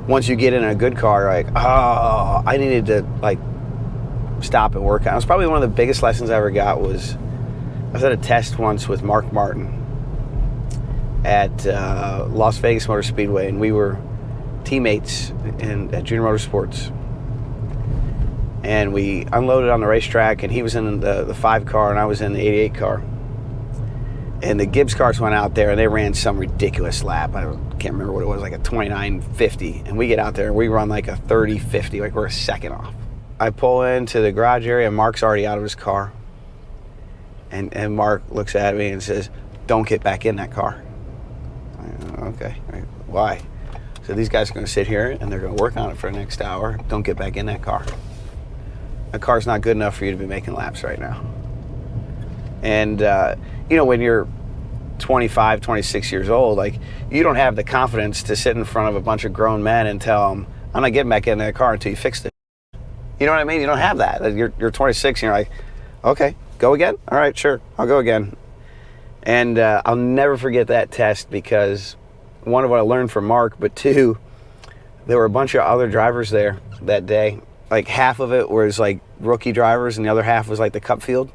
once you get in a good car, you're like, oh, I needed to like stop and work on it. It was probably one of the biggest lessons I ever got was, I was at a test once with Mark Martin at Las Vegas Motor Speedway, and we were teammates at Junior Motorsports. And we unloaded on the racetrack, and he was in the 5 car, and I was in the 88 car. And the Gibbs cars went out there, and they ran some ridiculous lap. I can't remember what it was, like a 29.50. And we get out there, and we run like a 30.50, like we're a second off. I pull into the garage area, and Mark's already out of his car. And Mark looks at me and says, don't get back in that car. Okay, why? So these guys are going to sit here, and they're going to work on it for the next hour. Don't get back in that car. A car's not good enough for you to be making laps right now. And, you know, when you're 25, 26 years old, like, you don't have the confidence to sit in front of a bunch of grown men and tell them, I'm not getting back in that car until you fix it. You know what I mean? You don't have that. You're 26 and you're like, okay, go again? All right, sure, I'll go again. And I'll never forget that test because, one, of what I learned from Mark, but 2, there were a bunch of other drivers there that day. like half of it was like rookie drivers and the other half was like the Cup field.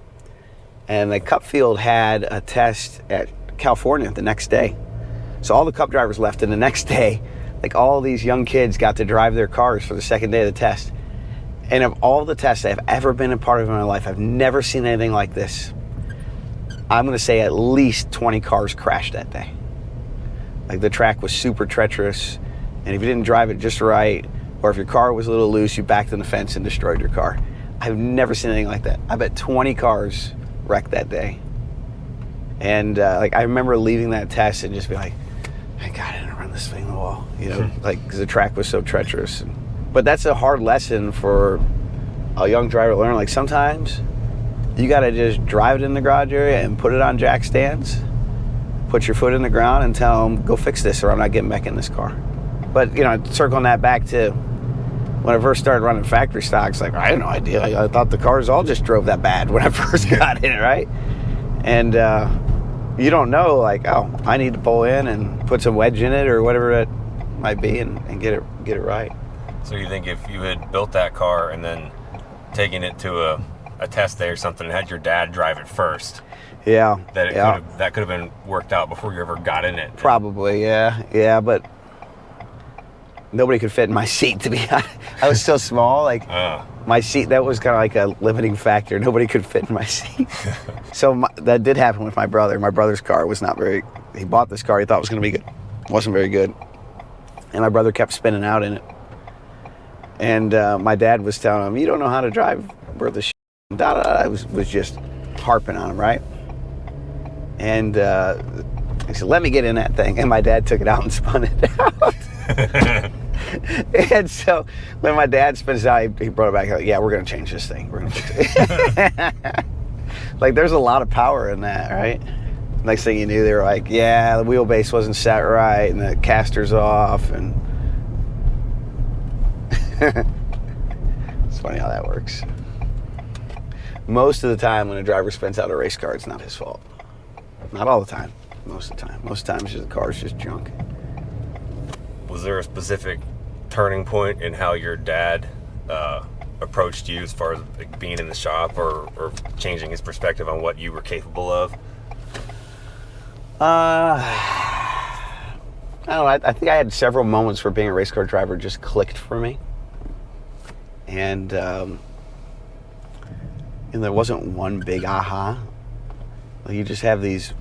And the Cup field had a test at California the next day. So all the Cup drivers left, and the next day, like all these young kids got to drive their cars for the second day of the test. And of all the tests I've ever been a part of in my life, I've never seen anything like this. I'm going to say at least 20 cars crashed that day. Like the track was super treacherous, and if you didn't drive it just right, or if your car was a little loose, you backed in the fence and destroyed your car. I've never seen anything like that. I bet 20 cars wrecked that day. And like I remember leaving that test and just being like, thank God I didn't run this thing in the wall, you know, like because the track was so treacherous. But that's a hard lesson for a young driver to learn. Like sometimes you got to just drive it in the garage area and put it on jack stands, put your foot in the ground and tell them, go fix this or I'm not getting back in this car. But, you know, circling that back to when I first started running factory stocks, like I had no idea. I thought the cars all just drove that bad when I first got in it, right? And you don't know, like, oh, I need to pull in and put some wedge in it or whatever it might be and get it right. So you think if you had built that car and then taken it to a test day or something and had your dad drive it first, that could have been worked out before you ever got in it? Probably, yeah, but nobody could fit in my seat, to be honest. I was so small, like my seat, that was kind of like a limiting factor. Nobody could fit in my seat. So that did happen with my brother. My brother's car was not very, he bought this car, he thought it was going to be good. It wasn't very good. And my brother kept spinning out in it. And my dad was telling him, you don't know how to drive worth of shit. I was just harping on him, right? And he said, let me get in that thing. And my dad took it out and spun it out. And so when my dad spins it out, he brought it back. Like, yeah, we're going to change this thing. We're going to fix it. Like, there's a lot of power in that, right? Next thing you knew, they were like, yeah, the wheelbase wasn't set right and the caster's off. And it's funny how that works. Most of the time when a driver spins out a race car, it's not his fault. Not all the time. Most of the time. Most times the car's just junk. Was there a specific turning point in how your dad approached you as far as like, being in the shop or changing his perspective on what you were capable of? I don't know. I think I had several moments where being a race car driver just clicked for me. And there wasn't one big aha. You just have these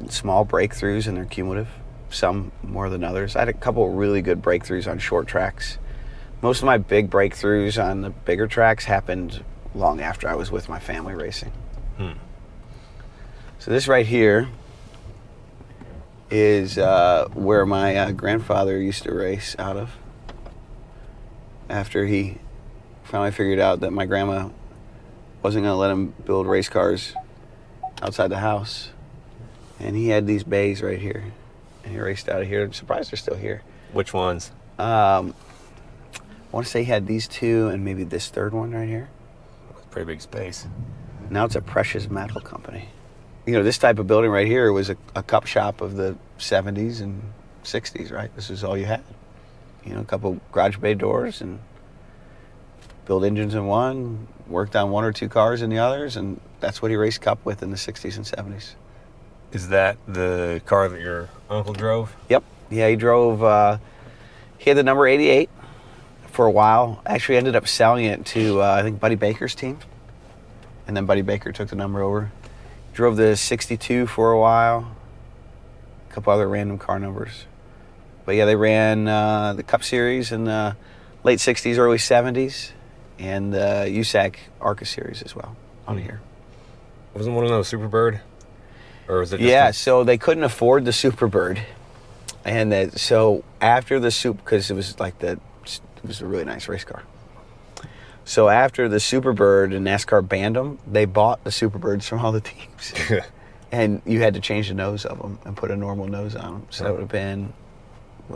small breakthroughs and they're cumulative, some more than others. I had a couple of really good breakthroughs on short tracks. Most of my big breakthroughs on the bigger tracks happened long after I was with my family racing. So this right here is where my grandfather used to race out of after he finally figured out that my grandma wasn't going to let him build race cars outside the house. And he had these bays right here. And he raced out of here. I'm surprised they're still here. Which ones? I want to say he had these two and maybe this third one right here. Pretty big space. Now it's a precious metal company. You know, this type of building right here was a cup shop of the 70s and 60s, right? This is all you had. You know, a couple garage bay doors and build engines in one, worked on one or two cars in the others, and that's what he raced Cup with in the 60s and 70s. Is that the car that your uncle drove? Yep. Yeah, he drove, he had the number 88 for a while. Actually ended up selling it to, I think, Buddy Baker's team. And then Buddy Baker took the number over. Drove the 62 for a while. A couple other random car numbers. But yeah, they ran the Cup Series in the late 60s, early 70s. And the USAC ARCA Series as well on here. Wasn't one of those Superbird? Or was it just so they couldn't afford the Superbird. And so after the because it was a really nice race car. So after the Superbird and NASCAR banned them, they bought the Superbirds from all the teams. And you had to change the nose of them and put a normal nose on them. So that would have been,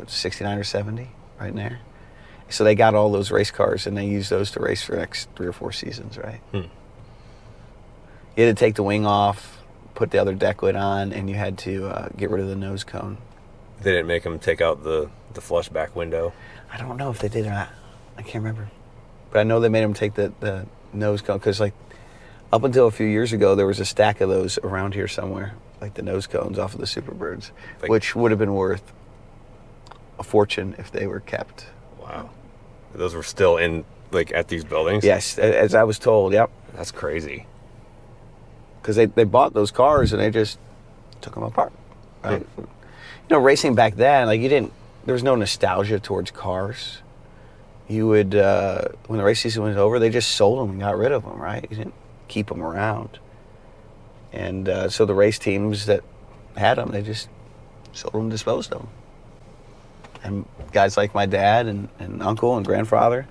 69 or 70 right in there. So they got all those race cars and they used those to race for the next 3 or 4 seasons, right? You had to take the wing off, put the other deck lid on, and you had to get rid of the nose cone. They didn't make them take out the flush back window? I don't know if they did or not. I can't remember. But I know they made them take the nose cone because, like, up until a few years ago, there was a stack of those around here somewhere, like the nose cones off of the Superbirds, which would have been worth a fortune if they were kept. Wow. Those were still in, like, at these buildings? Yes, as I was told, yep. That's crazy. Because they bought those cars and they just took them apart. Right? You know, racing back then, like, there was no nostalgia towards cars. You would, when the race season was over, they just sold them and got rid of them, right? You didn't keep them around. And so the race teams that had them, they just sold them, disposed of them. And guys like my dad and uncle and grandfather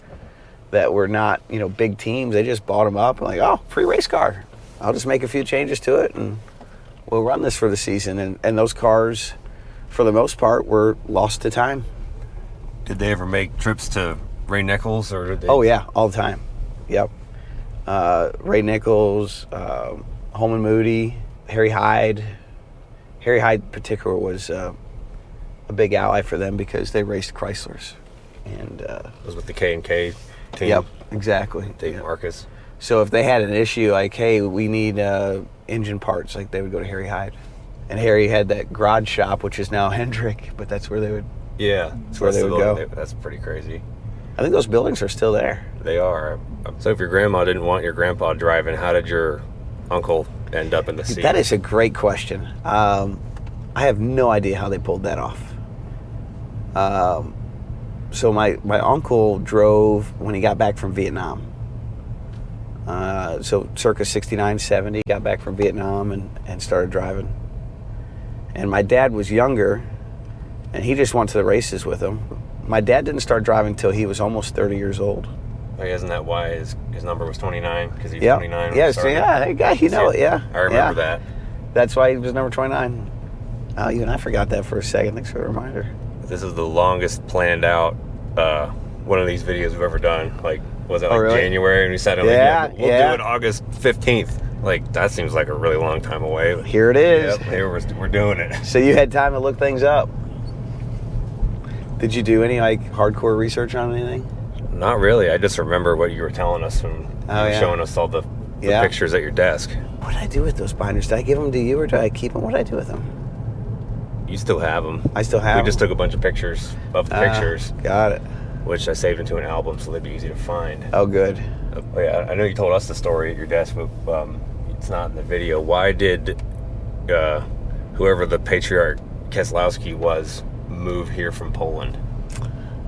that were not, you know, big teams, they just bought them up and like, oh, free race car. I'll just make a few changes to it and we'll run this for the season. And those cars, for the most part, were lost to time. Did they ever make trips to Ray Nichols? Or did they... Oh, yeah, all the time. Yep. Ray Nichols, Holman Moody, Harry Hyde. Harry Hyde in particular was a big ally for them because they raced Chryslers. And it was with the K&K team? Yep, exactly. Dave Marcus. So if they had an issue like, hey, we need engine parts, like they would go to Harry Hyde. And Harry had that garage shop, which is now Hendrick, but that's where they would that's where they would go. That's pretty crazy. I think those buildings are still there. They are. So if your grandma didn't want your grandpa driving, how did your uncle end up in the seat? That is a great question. I have no idea how they pulled that off. So my uncle drove when he got back from Vietnam. So circa 69, 70, got back from Vietnam and started driving. And my dad was younger, and he just went to the races with him. My dad didn't start driving until he was almost 30 years old. Like, isn't that why his number was 29? Because he was 29 when yeah, he started? Yeah, hey, guy, you know it, yeah. I remember that. That's why he was number 29. Oh, you and I forgot that for a second. Thanks for the reminder. This is the longest planned out one of these videos we've ever done. Like, was it like really? January? And we said, we'll do it August 15th. Like, that seems like a really long time away. Here it is. Yep, here we're doing it. So you had time to look things up. Did you do any like hardcore research on anything? Not really. I just remember what you were telling us and showing us all the pictures at your desk. What did I do with those binders? Did I give them to you or did I keep them? What did I do with them? You still have them. I still have them? We just took a bunch of pictures of the pictures. Got it. Which I saved into an album so they'd be easy to find. Oh, good. Oh, yeah, I know you told us the story at your desk, but it's not in the video. Why did whoever the patriarch Keselowski was move here from Poland?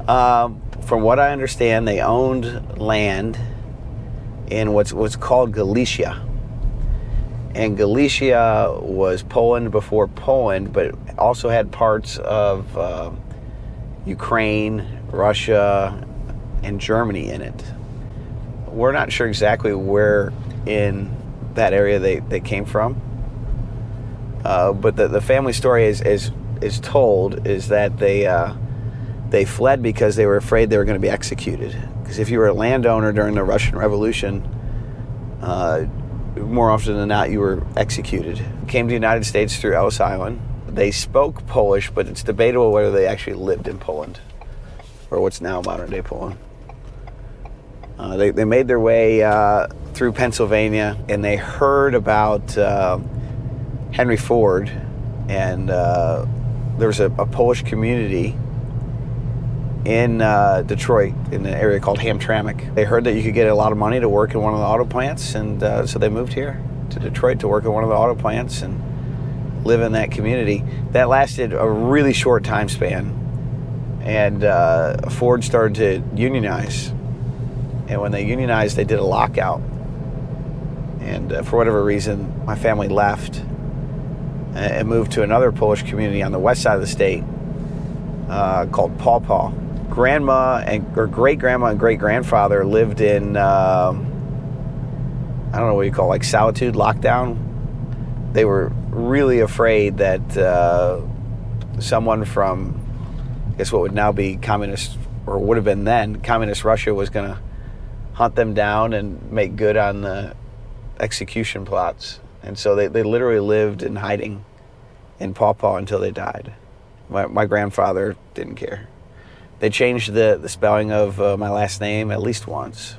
From what I understand, they owned land in what's called Galicia. And Galicia was Poland before Poland, but it also had parts of Ukraine, Russia, and Germany in it. We're not sure exactly where in that area they came from. But the family story is told is that they fled because they were afraid they were going to be executed. Because if you were a landowner during the Russian Revolution, more often than not, you were executed. Came to the United States through Ellis Island. They spoke Polish, but it's debatable whether they actually lived in Poland, or what's now modern-day Poland. They made their way through Pennsylvania, and they heard about Henry Ford, and there was a Polish community in Detroit, in an area called Hamtramck. They heard that you could get a lot of money to work in one of the auto plants, and so they moved here to Detroit to work in one of the auto plants and live in that community. That lasted a really short time span, and Ford started to unionize. And when they unionized, they did a lockout. And for whatever reason, my family left and moved to another Polish community on the west side of the state called Paw Paw. Grandma or great-grandma and great-grandfather lived in, I don't know what you call it, like solitude, lockdown. They were really afraid that someone from, I guess what would now be communist, or would have been then, communist Russia was going to hunt them down and make good on the execution plots. And so they literally lived in hiding in Paw Paw until they died. My grandfather didn't care. They changed the spelling of my last name at least once.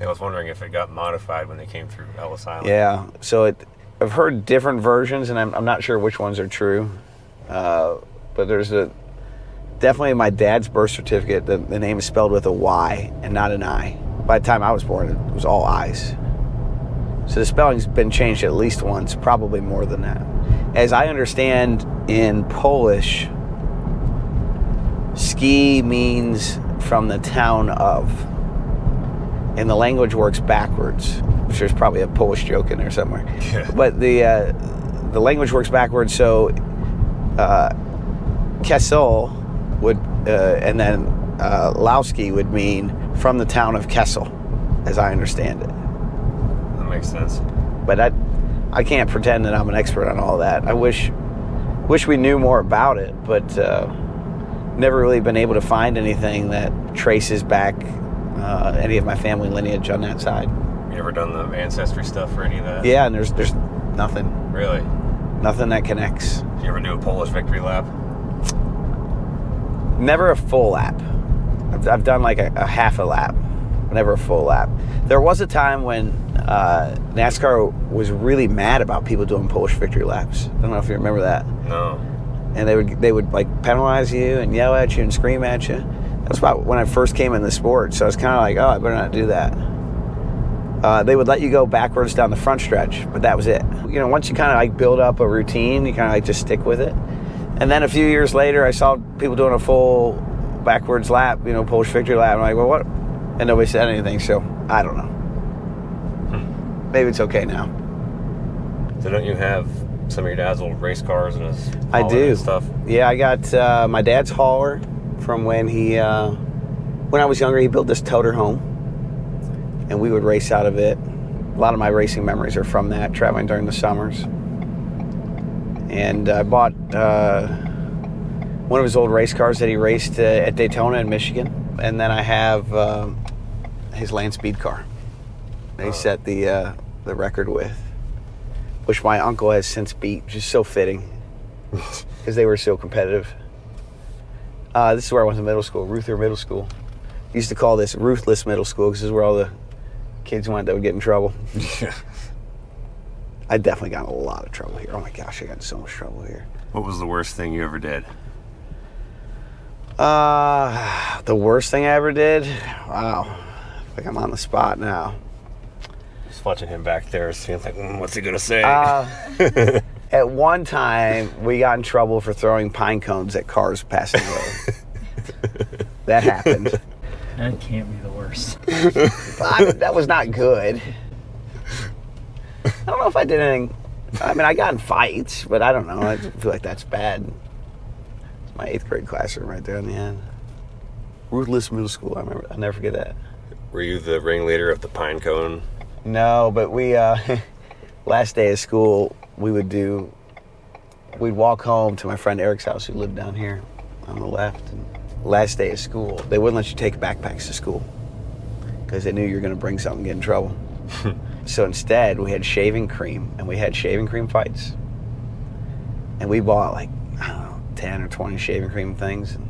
I was wondering if it got modified when they came through Ellis Island. Yeah, so I've heard different versions, and I'm not sure which ones are true. But there's definitely my dad's birth certificate, the name is spelled with a Y and not an I. By the time I was born, it was all I's. So the spelling's been changed at least once, probably more than that. As I understand, in Polish, ski means from the town of, and the language works backwards, which there's probably a Polish joke in there somewhere. Yeah. But the language works backwards, so Kesel would, and then Lowski would mean from the town of Kessel, as I understand it. That makes sense. But I can't pretend that I'm an expert on all that. I wish we knew more about it, but never really been able to find anything that traces back any of my family lineage on that side. You ever done the ancestry stuff for any of that? Yeah, and there's nothing. Really? Nothing that connects. Did you ever do a Polish victory lap? Never a full lap. I've done like a half a lap, never a full lap. There was a time when NASCAR was really mad about people doing Polish victory laps. I don't know if you remember that. No. And they would like penalize you and yell at you and scream at you. That was about when I first came in the sport, so I was kind of like, oh, I better not do that. They would let you go backwards down the front stretch, but that was it. You know, once you kind of like build up a routine, you kind of like just stick with it. And then a few years later, I saw people doing a full backwards lap, you know, Polish victory lap. I'm like, well, what? And nobody said anything, so I don't know. Maybe it's okay now. So don't you have some of your dad's old race cars and his I do. and stuff? Yeah, I got my dad's hauler from when I was younger. He built this toter home, and we would race out of it. A lot of my racing memories are from that, traveling during the summers. And I bought one of his old race cars that he raced at Daytona in Michigan. And then I have his land speed car that he set the record with, which my uncle has since beat, which is so fitting because they were so competitive. This is where I went to middle school, Ruther Middle School. Used to call this Ruthless Middle School because this is where all the kids went that would get in trouble. Yeah. I definitely got in a lot of trouble here. Oh my gosh, I got in so much trouble here. What was the worst thing you ever did? The worst thing I ever did? Wow. Like I'm on the spot now. Just watching him back there, seeing like, what's he gonna say? At one time, we got in trouble for throwing pine cones at cars passing the road. That happened. That can't be the worst. That was not good. I don't know if I did anything. I mean, I got in fights, but I don't know. I feel like that's bad. It's my 8th grade classroom right there on the end. Ruthless Middle School. I remember. I'll never forget that. Were you the ringleader of the pine cone? No, but we last day of school we'd walk home to my friend Eric's house, who lived down here on the left. And last day of school, they wouldn't let you take backpacks to school because they knew you were going to bring something and get in trouble. So instead, we had shaving cream, and we had shaving cream fights. And we bought like, I don't know, 10 or 20 shaving cream things and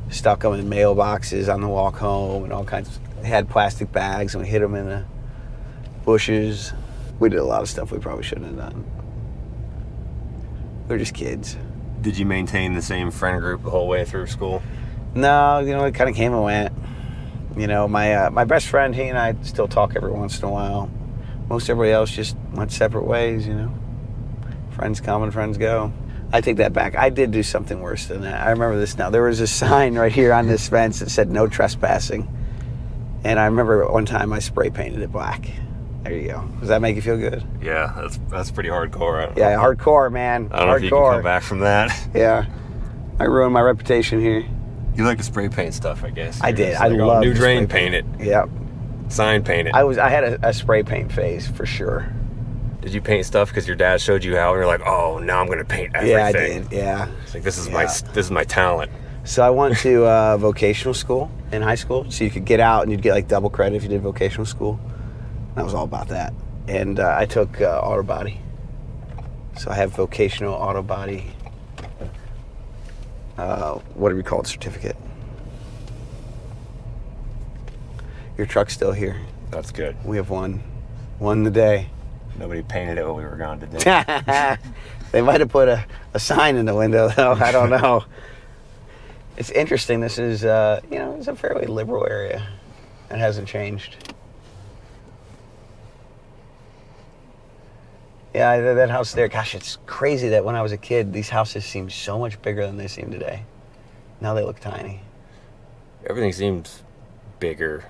stuck them in mailboxes on the walk home and all kinds. They had plastic bags, and we hid them in the bushes. We did a lot of stuff we probably shouldn't have done. We were just kids. Did you maintain the same friend group the whole way through school? No, you know, it kind of came and went. You know, my best friend, he and I still talk every once in a while. Most everybody else just went separate ways, you know. Friends come and friends go. I take that back. I did do something worse than that. I remember this now. There was a sign right here on this fence that said no trespassing. And I remember one time I spray painted it black. There you go. Does that make you feel good? Yeah, that's pretty hardcore. Yeah, hardcore, man. I don't know if you can come back from that. Yeah. I ruined my reputation here. You like to spray paint stuff, I guess. I did. I Like, love new to drain spray paint it. Yep. Sign paint it. I had a spray paint phase for sure. Did you paint stuff because your dad showed you how, and you're like, oh, now I'm gonna paint everything? Yeah, I did. Yeah. It's like this is my talent. So I went to vocational school in high school, so you could get out and you'd get like double credit if you did vocational school. And I was all about that. And I took auto body. So I have vocational auto body. What do we call it? Certificate. Your truck's still here. That's good. We have won the day. Nobody painted it while we were gone today. They might have put a sign in the window, though. I don't know. It's interesting. This is, it's a fairly liberal area. It hasn't changed. Yeah, that house there, gosh, it's crazy that when I was a kid, these houses seemed so much bigger than they seem today. Now they look tiny. Everything seems bigger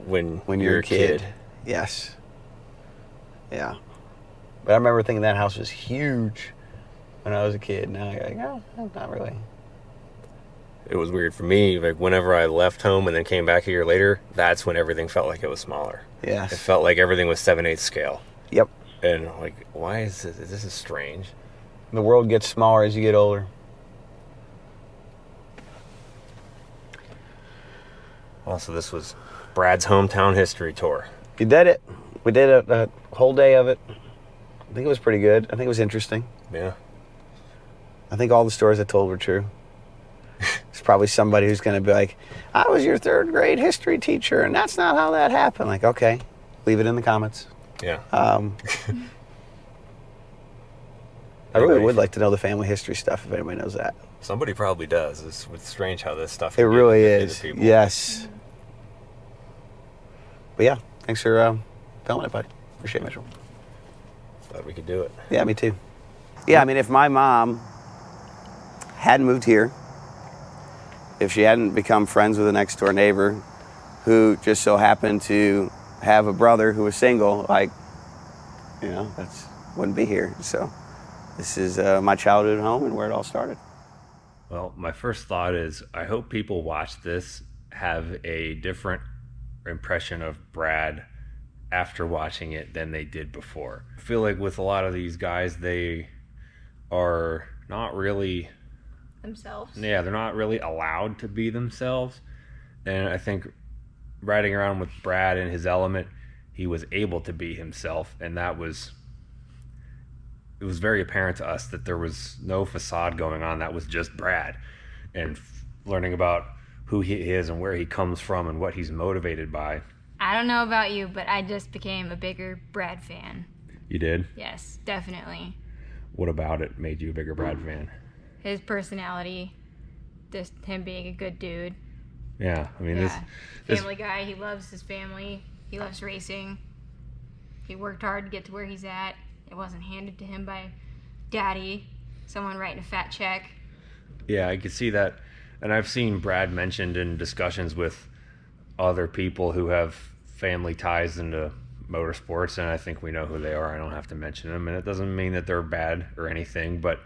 when You're a kid. Yes. Yeah. But I remember thinking that house was huge when I was a kid. Now I'm like, no, not really. It was weird for me. Like, whenever I left home and then came back a year later, that's when everything felt like it was smaller. Yes. It felt like everything was 7/8 scale. Yep. And like, why is this? This is strange. The world gets smaller as you get older. Also, this was Brad's hometown history tour. You did it. We did a whole day of it. I think it was pretty good. I think it was interesting. Yeah. I think all the stories I told were true. There's probably somebody who's going to be like, I was your third grade history teacher, and that's not how that happened. Like, okay, leave it in the comments. Yeah. I really would like to know the family history stuff if anybody knows that. Somebody probably does. It's strange how this stuff. It really can get is. to people. Yes. But yeah, thanks for filming it, buddy. Appreciate it, Mitchell. Glad we could do it. Yeah, me too. Yeah, I mean, if my mom hadn't moved here, if she hadn't become friends with a next door neighbor who just so happened to have a brother who was single, like, that's wouldn't be here. So this is my childhood home and where it all started. Well, my first thought is I hope people watch this have a different impression of Brad after watching it than they did before. I feel like with a lot of these guys, they are not really Themselves. Yeah, they're not really allowed to be themselves. And I think riding around with Brad in his element, he was able to be himself, and it was very apparent to us that there was no facade going on. That was just Brad, and learning about who he is and where he comes from and what he's motivated by. I don't know about you, but I just became a bigger Brad fan. You did? Yes, definitely. What about it made you a bigger Brad fan? His personality, just him being a good dude. Yeah, I mean, Yeah, this family guy. He loves his family. He loves racing. He worked hard to get to where he's at. It wasn't handed to him by daddy, someone writing a fat check. Yeah, I could see that. And I've seen Brad mentioned in discussions with other people who have family ties into motorsports, and I think we know who they are. I don't have to mention them, and it doesn't mean that they're bad or anything, but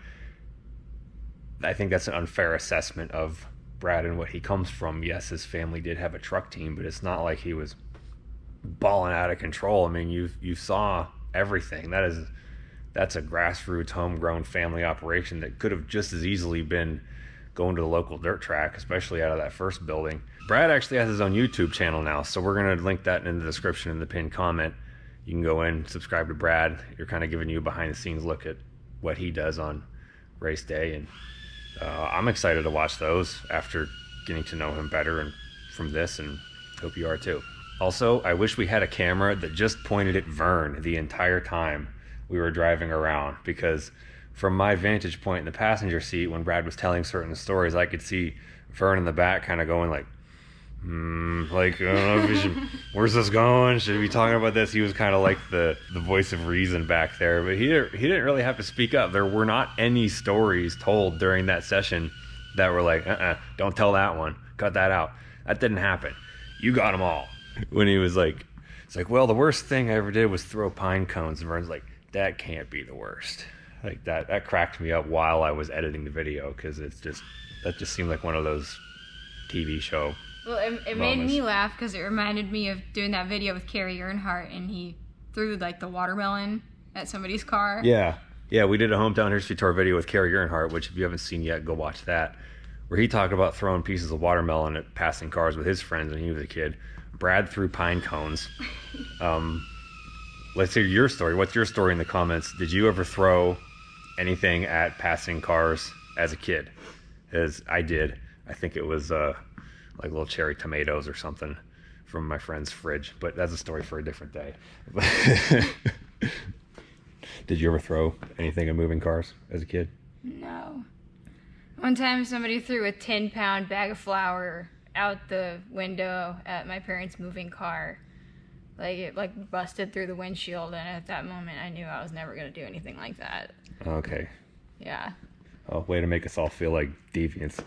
I think that's an unfair assessment of Brad and what he comes from. Yes, his family did have a truck team, but it's not like he was balling out of control. I mean, you saw everything. That's a grassroots, homegrown family operation that could have just as easily been going to the local dirt track, especially out of that first building. Brad actually has his own YouTube channel now, so we're going to link that in the description in the pinned comment. You can go in, subscribe to Brad. You're kind of giving you a behind-the-scenes look at what he does on race day, and I'm excited to watch those after getting to know him better and from this, and hope you are too. Also, I wish we had a camera that just pointed at Vern the entire time we were driving around, because from my vantage point in the passenger seat when Brad was telling certain stories, I could see Vern in the back kind of going like, I don't know if we should, where's this going? Should we be talking about this? He was kind of like the voice of reason back there, but he didn't really have to speak up. There were not any stories told during that session that were like, don't tell that one, cut that out. That didn't happen. You got them all. When he was like, it's like, well, the worst thing I ever did was throw pine cones. And Vern's like, that can't be the worst. Like that cracked me up while I was editing the video, because that just seemed like one of those TV show. Well, it made me laugh because it reminded me of doing that video with Carrie Earnhardt, and he threw like the watermelon at somebody's car. Yeah, we did a hometown history tour video with Carrie Earnhardt, which if you haven't seen yet, go watch that, where he talked about throwing pieces of watermelon at passing cars with his friends when he was a kid. Brad threw pine cones. Let's hear your story. What's your story in the comments? Did you ever throw anything at passing cars as a kid? As I did. I think it was like little cherry tomatoes or something from my friend's fridge, but that's a story for a different day. Did you ever throw anything at moving cars as a kid? No. One time somebody threw a 10-pound bag of flour out the window at my parents' moving car. Like, it like busted through the windshield, and at that moment I knew I was never going to do anything like that. Okay. Yeah. Oh, way to make us all feel like deviants.